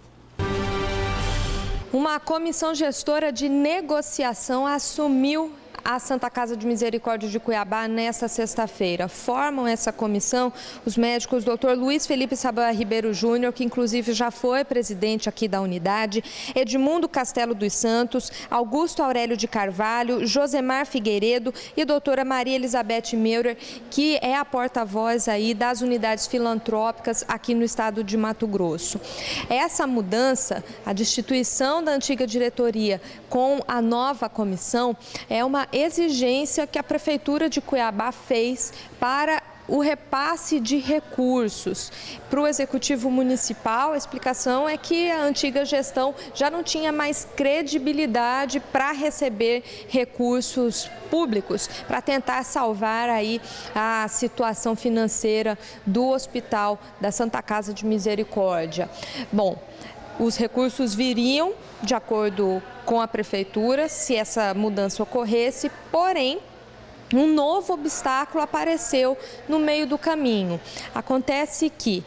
Speaker 11: Uma comissão gestora de negociação assumiu a Santa Casa de Misericórdia de Cuiabá nesta sexta-feira. Formam essa comissão os médicos Dr. Luiz Felipe Saboia Ribeiro Júnior, que inclusive já foi presidente aqui da unidade, Edmundo Castelo dos Santos, Augusto Aurélio de Carvalho, Josemar Figueiredo e doutora Maria Elizabeth Meurer, que é a porta-voz aí das unidades filantrópicas aqui no estado de Mato Grosso. Essa mudança, a destituição da antiga diretoria com a nova comissão, é uma exigência que a Prefeitura de Cuiabá fez para o repasse de recursos para o Executivo Municipal. A explicação é que a antiga gestão já não tinha mais credibilidade para receber recursos públicos para tentar salvar aí a situação financeira do Hospital da Santa Casa de Misericórdia. Bom, os recursos viriam de acordo com a Prefeitura se essa mudança ocorresse, porém, um novo obstáculo apareceu no meio do caminho. Acontece que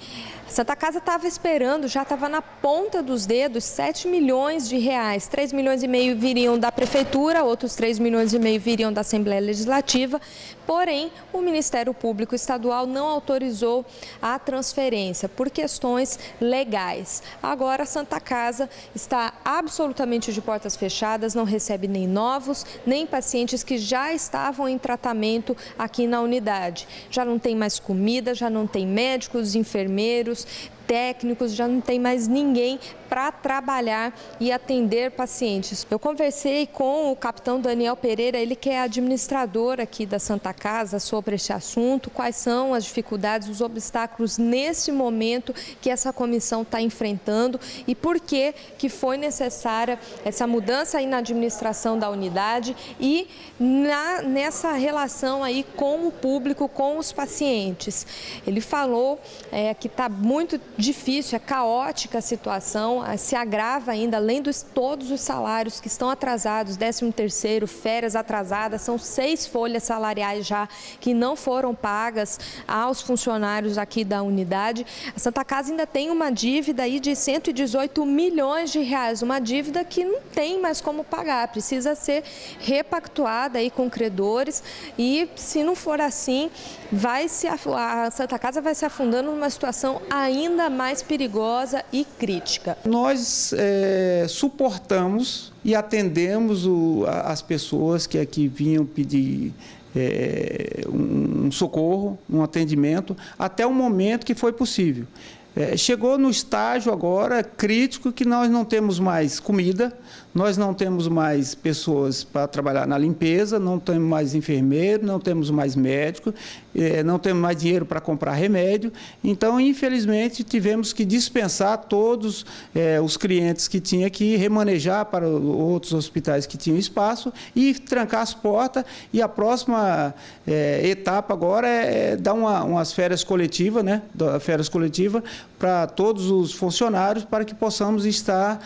Speaker 11: a Santa Casa estava esperando, já estava na ponta dos dedos, 7 milhões de reais. 3 milhões e meio viriam da Prefeitura, outros 3 milhões e meio viriam da Assembleia Legislativa. Porém, o Ministério Público Estadual não autorizou a transferência por questões legais. Agora, a Santa Casa está absolutamente de portas fechadas, não recebe nem novos, nem pacientes que já estavam em tratamento aqui na unidade. Já não tem mais comida, já não tem médicos, enfermeiros, técnicos, já não tem mais ninguém para trabalhar e atender pacientes. Eu conversei com o capitão Daniel Pereira, ele que é administrador aqui da Santa Casa, sobre este assunto, quais são as dificuldades, os obstáculos nesse momento que essa comissão está enfrentando e por que foi necessária essa mudança aí na administração da unidade e nessa relação aí com o público, com os pacientes. Ele falou que está muito difícil, é caótica a situação, se agrava ainda, além de todos os salários que estão atrasados, 13º, férias atrasadas, são 6 folhas salariais já que não foram pagas aos funcionários aqui da unidade. A Santa Casa ainda tem uma dívida aí de 118 milhões de reais, uma dívida que não tem mais como pagar, precisa ser repactuada aí com credores e, se não for assim, a Santa Casa vai se afundando numa situação ainda mais perigosa e crítica.
Speaker 12: Nós suportamos e atendemos as pessoas que aqui vinham pedir um socorro, um atendimento, até o momento que foi possível. Chegou no estágio agora crítico que nós não temos mais comida, nós não temos mais pessoas para trabalhar na limpeza, não temos mais enfermeiro, não temos mais médico, não temos mais dinheiro para comprar remédio. Então, infelizmente, tivemos que dispensar todos os clientes que tinha aqui, remanejar para outros hospitais que tinham espaço e trancar as portas. E a próxima etapa agora é dar umas férias coletivas, né? Férias coletivas para todos os funcionários, para que possamos estar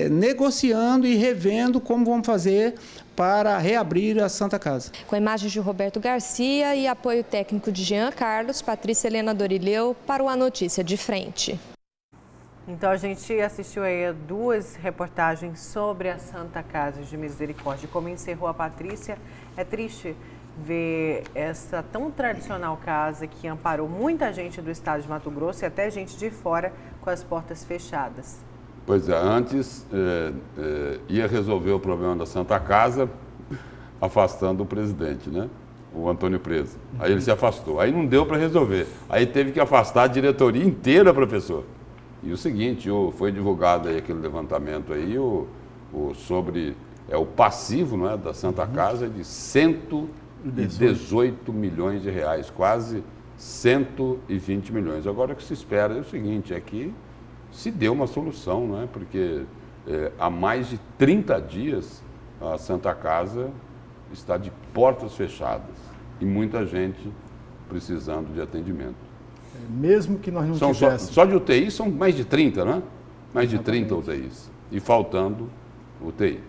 Speaker 12: negociando e revendo como vamos fazer para reabrir a Santa Casa.
Speaker 11: Com imagens de Roberto Garcia e apoio técnico de Jean Carlos, Patrícia Helena Dorileu para o A Notícia de Frente.
Speaker 1: Então a gente assistiu aí a 2 reportagens sobre a Santa Casa de Misericórdia. Como encerrou a Patrícia, é triste ver essa tão tradicional casa que amparou muita gente do estado de Mato Grosso e até gente de fora com as portas fechadas.
Speaker 3: Pois é, antes ia resolver o problema da Santa Casa afastando o presidente, né? O Antônio Preza. Aí ele se afastou. Aí não deu para resolver. Aí teve que afastar a diretoria inteira, professor. E o seguinte, foi divulgado aí aquele levantamento aí, sobre o passivo, não é, da Santa Casa de 118 milhões de reais, quase 120 milhões. Agora o que se espera é o seguinte, é que se deu uma solução, não é? Porque há mais de 30 dias a Santa Casa está de portas fechadas e muita gente precisando de atendimento.
Speaker 2: Mesmo que nós não
Speaker 3: São
Speaker 2: tivéssemos...
Speaker 3: só de UTI são mais de 30, né? Mais de 30 UTIs. E faltando UTI.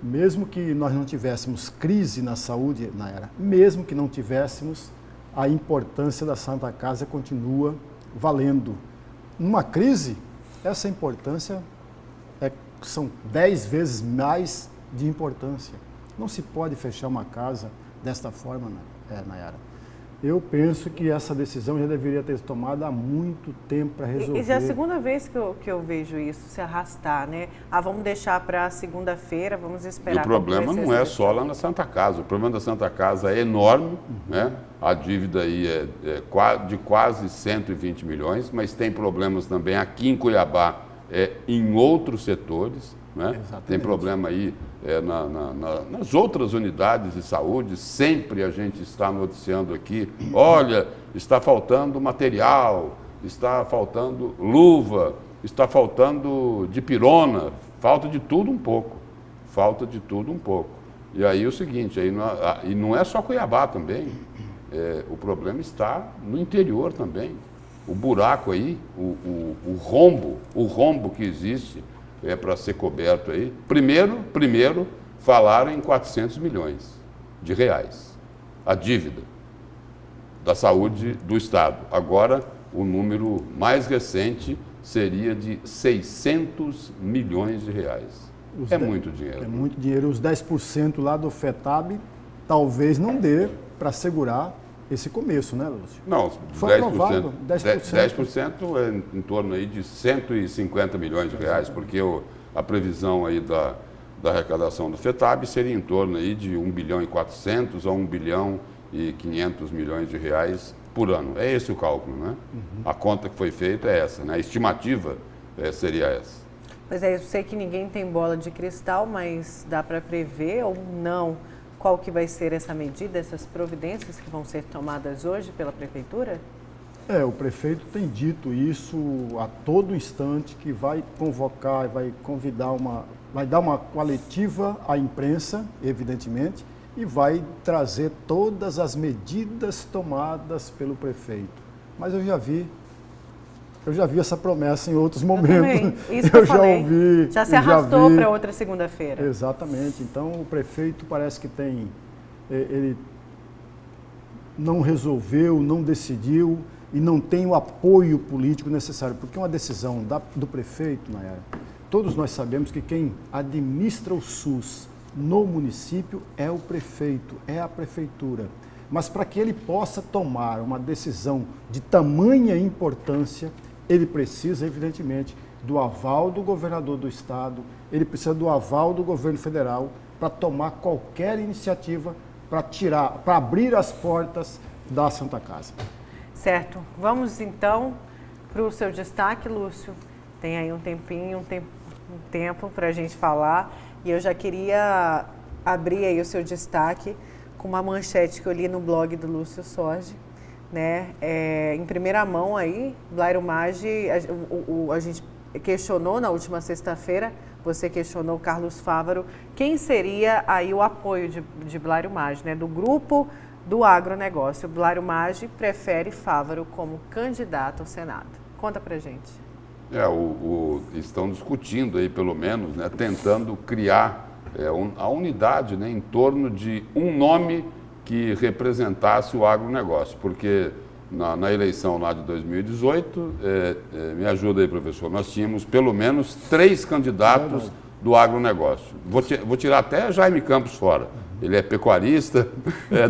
Speaker 2: Mesmo que nós não tivéssemos crise na saúde, mesmo que não tivéssemos, a importância da Santa Casa continua valendo. Numa crise, essa importância são 10 vezes mais de importância. Não se pode fechar uma casa desta forma, Nayara. Eu penso que essa decisão já deveria ter tomado há muito tempo para resolver.
Speaker 1: E já é a segunda vez que eu vejo isso se arrastar, né? Vamos deixar para segunda-feira, vamos esperar.
Speaker 3: E o problema não é só lá na Santa Casa. O problema da Santa Casa é enorme, né? A dívida aí é de quase 120 milhões, mas tem problemas também aqui em Cuiabá, em outros setores, né? Tem problema aí nas outras unidades de saúde. Sempre a gente está noticiando aqui, olha, está faltando material, está faltando luva, está faltando dipirona, falta de tudo um pouco, E aí o seguinte, e não é só Cuiabá também, o problema está no interior também. O buraco aí, o rombo que existe para ser coberto aí. Primeiro falaram em 400 milhões de reais, a dívida da saúde do Estado. Agora, o número mais recente seria de 600 milhões de reais. Muito dinheiro.
Speaker 2: É muito dinheiro. Os 10% lá do FETAB talvez não dê para segurar esse começo, né, Lúcio?
Speaker 3: Não,
Speaker 2: foi
Speaker 3: 10%,
Speaker 2: aprovado, 10%.
Speaker 3: 10% é em torno aí de 150 milhões de reais, porque a previsão aí da arrecadação do FETAB seria em torno aí de 1 bilhão e 400 a 1 bilhão e 500 milhões de reais por ano. É esse o cálculo, né? A conta que foi feita é essa, né? A estimativa seria essa.
Speaker 1: Pois é, eu sei que ninguém tem bola de cristal, mas dá para prever ou não qual que vai ser essa medida, essas providências que vão ser tomadas hoje pela Prefeitura?
Speaker 2: O prefeito tem dito isso a todo instante, que vai convocar, vai convidar vai dar uma coletiva à imprensa, evidentemente, e vai trazer todas as medidas tomadas pelo prefeito. Mas eu já vi essa promessa em outros momentos.
Speaker 1: Isso que eu falei. Já ouvi. Já se arrastou para outra segunda-feira.
Speaker 2: Exatamente. Então, o prefeito parece que ele não resolveu, não decidiu e não tem o apoio político necessário. Porque uma decisão do prefeito, Nayara, todos nós sabemos que quem administra o SUS no município é o prefeito, é a prefeitura. Mas para que ele possa tomar uma decisão de tamanha importância, ele precisa, evidentemente, do aval do governador do estado, ele precisa do aval do governo federal para tomar qualquer iniciativa para abrir as portas da Santa Casa.
Speaker 1: Certo. Vamos então para o seu destaque, Lúcio. Tem aí um tempo para a gente falar. E eu já queria abrir aí o seu destaque com uma manchete que eu li no blog do Lúcio Sorge, né? Em primeira mão aí, Blairo Maggi, a gente questionou na última sexta-feira, você questionou o Carlos Fávaro, quem seria aí o apoio de Blairo Maggi, né? Do grupo do agronegócio. O Blairo Maggi prefere Fávaro como candidato ao Senado. Conta pra gente.
Speaker 3: Estão discutindo aí, pelo menos, né? Tentando criar a unidade, né, em torno de um nome que representasse o agronegócio, porque na eleição lá de 2018, me ajuda aí, professor, nós tínhamos pelo menos 3 candidatos do agronegócio. Vou tirar até Jaime Campos fora, ele é pecuarista,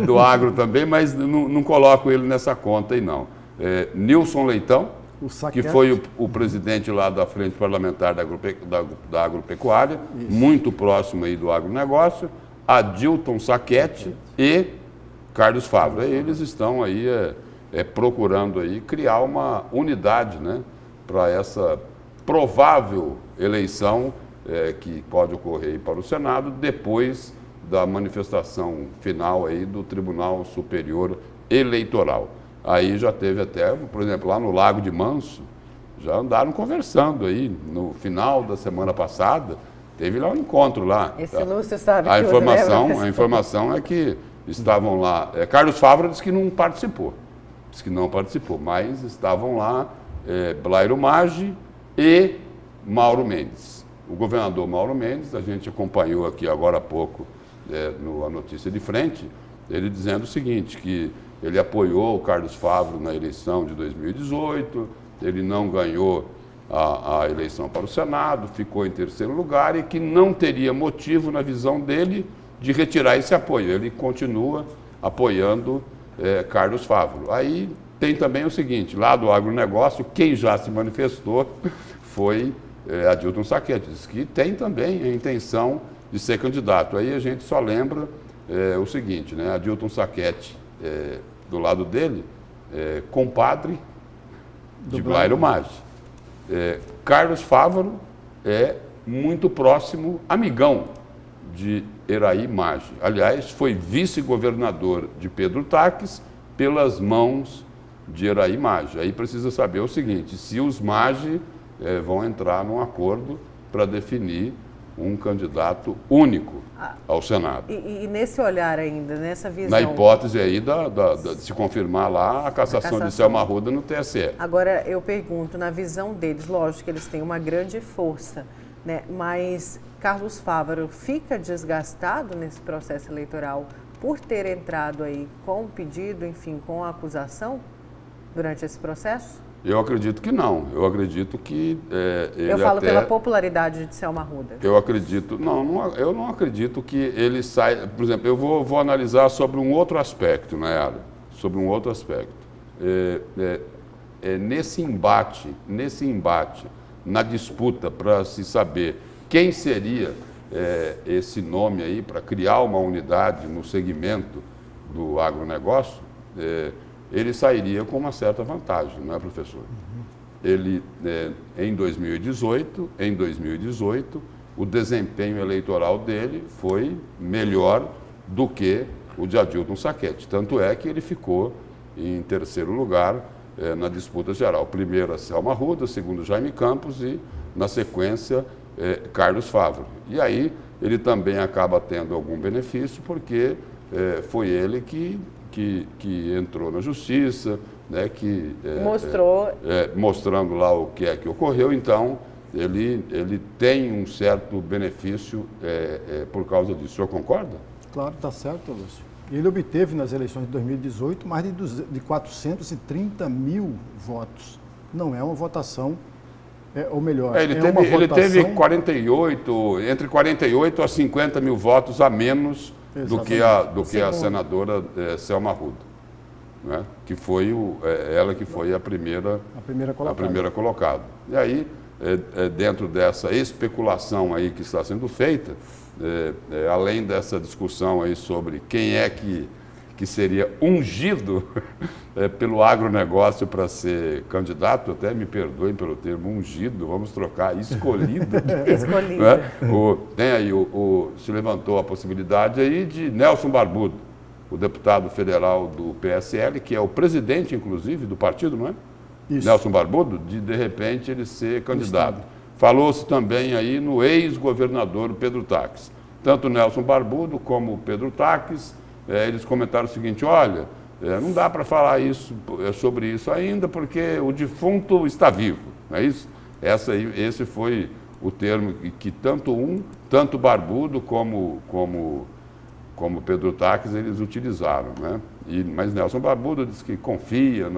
Speaker 3: do agro também, mas não coloco ele nessa conta aí não. Nilson Leitão, que foi o presidente lá da Frente Parlamentar da Agropecuária, muito próximo aí do agronegócio, Adilton Saquete e Carlos Fávaro. Eles estão aí procurando aí criar uma unidade, né, para essa provável eleição que pode ocorrer aí para o Senado depois da manifestação final aí do Tribunal Superior Eleitoral. Aí já teve até, por exemplo, lá no Lago de Manso, já andaram conversando aí, no final da semana passada, teve lá um encontro lá.
Speaker 1: Esse Lúcio sabe
Speaker 3: a informação é que estavam lá, Carlos Fávaro disse que não participou, Diz que não participou, mas estavam lá Blairo Maggi e Mauro Mendes. O governador Mauro Mendes, a gente acompanhou aqui agora há pouco a notícia de frente, ele dizendo o seguinte, que ele apoiou o Carlos Favaro na eleição de 2018, ele não ganhou a eleição para o Senado, ficou em terceiro lugar e que não teria motivo, na visão dele, de retirar esse apoio. Ele continua apoiando Carlos Favaro. Aí tem também o seguinte, lá do agronegócio, quem já se manifestou foi Adilton Sacchetti, diz que tem também a intenção de ser candidato. Aí a gente só lembra o seguinte, né? Adilton Sacchetti, do lado dele, compadre de Blairo Maggi. Carlos Favaro é muito próximo, amigão de Eraí Maggi. Aliás, foi vice-governador de Pedro Taques pelas mãos de Eraí Maggi. Aí precisa saber o seguinte, se os Maggi vão entrar num acordo para definir um candidato único ao Senado.
Speaker 1: E nesse olhar ainda, nessa visão...
Speaker 3: Na hipótese aí de se confirmar lá a cassação de Selma Arruda no TSE.
Speaker 1: Agora, eu pergunto, na visão deles, lógico que eles têm uma grande força, né? Mas Carlos Favaro fica desgastado nesse processo eleitoral por ter entrado aí com o pedido, enfim, com a acusação durante esse processo?
Speaker 3: Eu acredito que não. Eu acredito que ele
Speaker 1: Eu falo
Speaker 3: até...
Speaker 1: pela popularidade de Selma Arruda.
Speaker 3: Eu acredito... eu não acredito que ele saia... Por exemplo, eu vou analisar sobre um outro aspecto, né, Ara? Sobre um outro aspecto. Nesse embate, na disputa para se saber quem seria esse nome aí para criar uma unidade no segmento do agronegócio, ele sairia com uma certa vantagem, não é, professor? Ele, em 2018, o desempenho eleitoral dele foi melhor do que o de Adilton Sacchetti. Tanto é que ele ficou em terceiro lugar na disputa geral. Primeiro a Selma Arruda, segundo Jaime Campos e, na sequência, Carlos Favaro. E aí ele também acaba tendo algum benefício porque foi ele que entrou na justiça, né, que mostrando lá o que é que ocorreu, então ele tem um certo benefício por causa disso. O senhor concorda?
Speaker 2: Claro, está certo, Lúcio. Ele obteve nas eleições de 2018 mais de 430 mil votos. Não é uma votação, ou melhor,
Speaker 3: ele teve entre 48 a 50 mil votos a menos do que a senadora Selma Arruda, né? Que foi ela que foi a primeira colocada. E aí, dentro dessa especulação aí que está sendo feita, além dessa discussão aí sobre quem é que seria ungido pelo agronegócio para ser candidato, até me perdoem pelo termo ungido, vamos trocar, escolhido.
Speaker 1: Escolhido.
Speaker 3: Né? Tem aí, se levantou a possibilidade aí de Nelson Barbudo, o deputado federal do PSL, que é o presidente, inclusive, do partido, não é? Isso. Nelson Barbudo, de repente ele ser candidato. Falou-se também aí no ex-governador Pedro Taques. Tanto Nelson Barbudo como Pedro Taques, eles comentaram o seguinte, olha, não dá para falar sobre isso ainda, porque o defunto está vivo, não é isso? Esse foi o termo que tanto Barbudo como Pedro Taques, eles utilizaram, né? Mas Nelson Barbudo disse que confia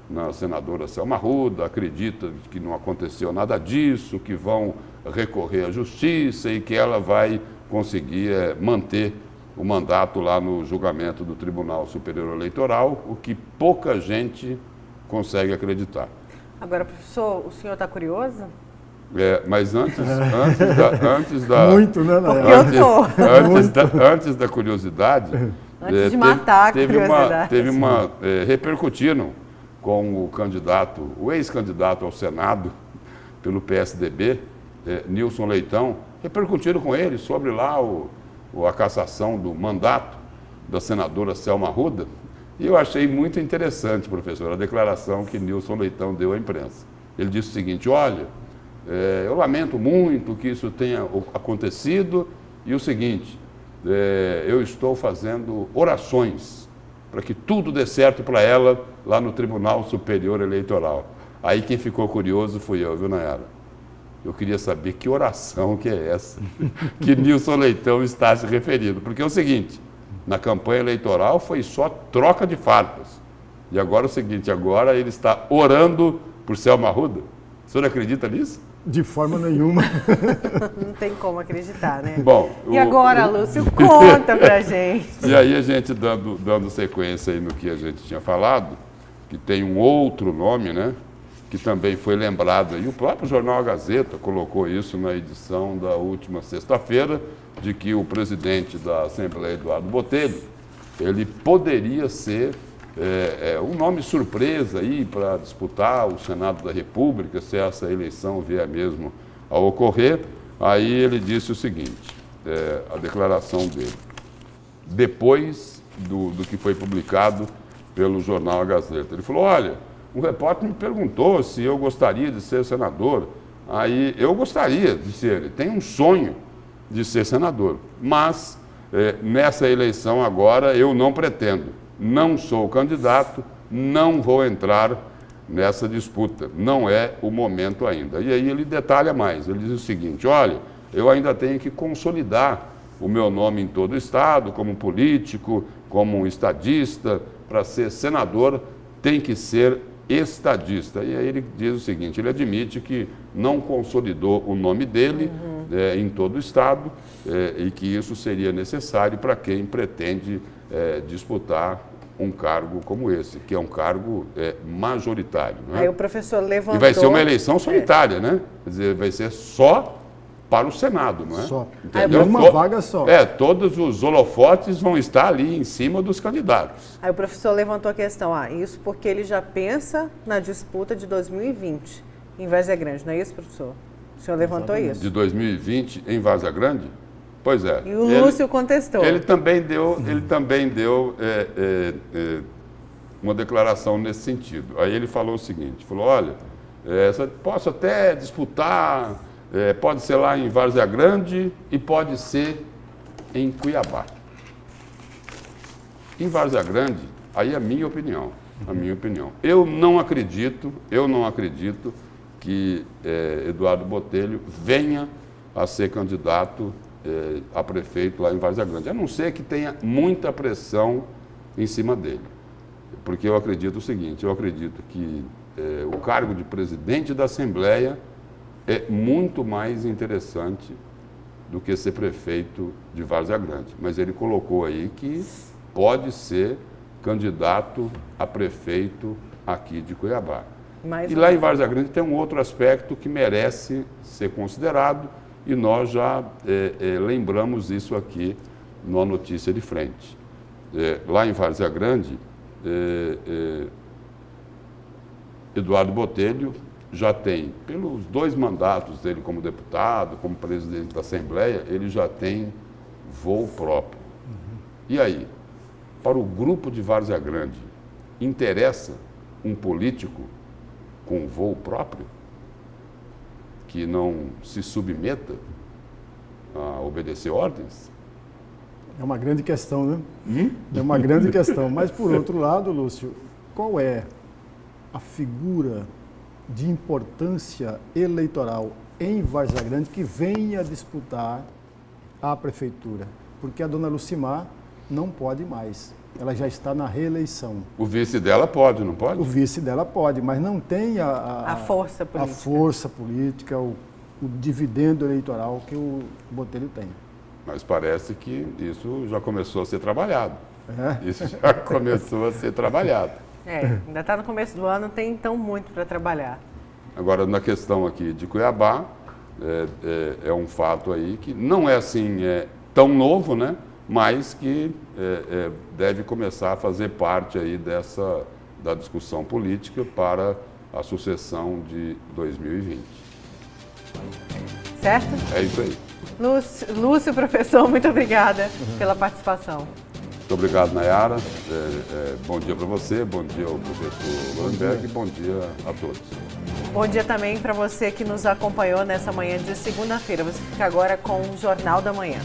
Speaker 3: na senadora Selma Arruda, acredita que não aconteceu nada disso, que vão recorrer à justiça e que ela vai conseguir manter o mandato lá no julgamento do Tribunal Superior Eleitoral, o que pouca gente consegue acreditar.
Speaker 1: Agora, professor, o senhor está curioso?
Speaker 3: Mas antes da...
Speaker 2: Muito, né,
Speaker 3: antes da curiosidade...
Speaker 1: Antes de matar a curiosidade.
Speaker 3: Repercutiram com o ex-candidato ao Senado pelo PSDB, Nilson Leitão, repercutiram com ele sobre lá a cassação do mandato da senadora Selma Arruda, e eu achei muito interessante, professor, a declaração que Nilson Leitão deu à imprensa. Ele disse o seguinte, olha, eu lamento muito que isso tenha acontecido, e o seguinte, eu estou fazendo orações para que tudo dê certo para ela lá no Tribunal Superior Eleitoral. Aí quem ficou curioso fui eu, viu, Nayara? Eu queria saber que oração que é essa que Nilson Leitão está se referindo. Porque é o seguinte, na campanha eleitoral foi só troca de farpas. E agora é o seguinte, agora ele está orando por Selma Arruda. O senhor acredita nisso?
Speaker 2: De forma nenhuma.
Speaker 1: Não tem como acreditar, né?
Speaker 3: Bom,
Speaker 1: e agora, Lúcio, conta pra gente.
Speaker 3: E aí a gente dando sequência aí no que a gente tinha falado, que tem um outro nome, né? Que também foi lembrado aí, o próprio jornal A Gazeta colocou isso na edição da última sexta-feira, de que o presidente da Assembleia, Eduardo Botelho, ele poderia ser um nome surpresa aí para disputar o Senado da República, se essa eleição vier mesmo a ocorrer. Aí ele disse o seguinte, a declaração dele, depois do que foi publicado pelo jornal A Gazeta. Ele falou, olha, um repórter me perguntou se eu gostaria de ser senador. Aí eu gostaria, disse ele, tenho um sonho de ser senador, mas nessa eleição agora eu não pretendo. Não sou candidato, não vou entrar nessa disputa. Não é o momento ainda. E aí ele detalha mais. Ele diz o seguinte, olha, eu ainda tenho que consolidar o meu nome em todo o Estado, como político, como estadista. Para ser senador, tem que ser estadista. E aí ele diz o seguinte, ele admite que não consolidou o nome dele em todo o Estado e que isso seria necessário para quem pretende disputar um cargo como esse, que é um cargo majoritário. Né?
Speaker 1: Aí o professor levantou...
Speaker 3: E vai ser uma eleição solitária, né? Quer dizer, vai ser só para o Senado, não é?
Speaker 2: Só.
Speaker 3: Entendeu?
Speaker 2: Uma vaga só.
Speaker 3: Todos os holofotes vão estar ali em cima dos candidatos.
Speaker 1: Aí o professor levantou a questão, isso porque ele já pensa na disputa de 2020 em Várzea Grande, não é isso, professor? O senhor levantou isso?
Speaker 3: De 2020 em Várzea Grande? Pois é.
Speaker 1: E o Lúcio contestou.
Speaker 3: Ele também deu uma declaração nesse sentido. Aí ele falou o seguinte, falou, olha, posso até disputar, pode ser lá em Várzea Grande e pode ser em Cuiabá. Em Várzea Grande, aí é a minha opinião, Eu não acredito que Eduardo Botelho venha a ser candidato a prefeito lá em Várzea Grande, a não ser que tenha muita pressão em cima dele. Porque eu acredito o seguinte, eu acredito que o cargo de presidente da Assembleia é muito mais interessante do que ser prefeito de Várzea Grande. Mas ele colocou aí que pode ser candidato a prefeito aqui de Cuiabá. E lá em Várzea Grande tem um outro aspecto que merece ser considerado, e nós já lembramos isso aqui na notícia de frente. Lá em Várzea Grande, Eduardo Botelho já tem, pelos 2 mandatos dele como deputado, como presidente da Assembleia, ele já tem voo próprio. E aí, para o grupo de Várzea Grande, interessa um político com voo próprio? Que não se submeta a obedecer ordens?
Speaker 2: É uma grande questão, né? É uma grande questão. Mas, por outro lado, Lúcio, qual é a figura de importância eleitoral em Várzea Grande que venha disputar a prefeitura? Porque a dona Lucimar não pode mais. Ela já está na reeleição.
Speaker 3: O vice dela pode, não pode?
Speaker 2: O vice dela pode, mas não tem
Speaker 1: a força política.
Speaker 2: A força política, o dividendo eleitoral que o Botelho tem.
Speaker 3: Mas parece que isso já começou a ser trabalhado. Isso já começou a ser trabalhado.
Speaker 1: Ainda está no começo do ano, tem então muito para trabalhar.
Speaker 3: Agora, na questão aqui de Cuiabá, é um fato aí que não é assim tão novo, né? Mas que deve começar a fazer parte aí da discussão política para a sucessão de 2020.
Speaker 1: Certo?
Speaker 3: É isso aí.
Speaker 1: Lúcio, professor, muito obrigada pela participação.
Speaker 3: Muito obrigado, Nayara. Bom dia para você, bom dia ao professor Lorenberg e bom dia a todos.
Speaker 1: Bom dia também para você que nos acompanhou nessa manhã de segunda-feira. Você fica agora com o Jornal da Manhã.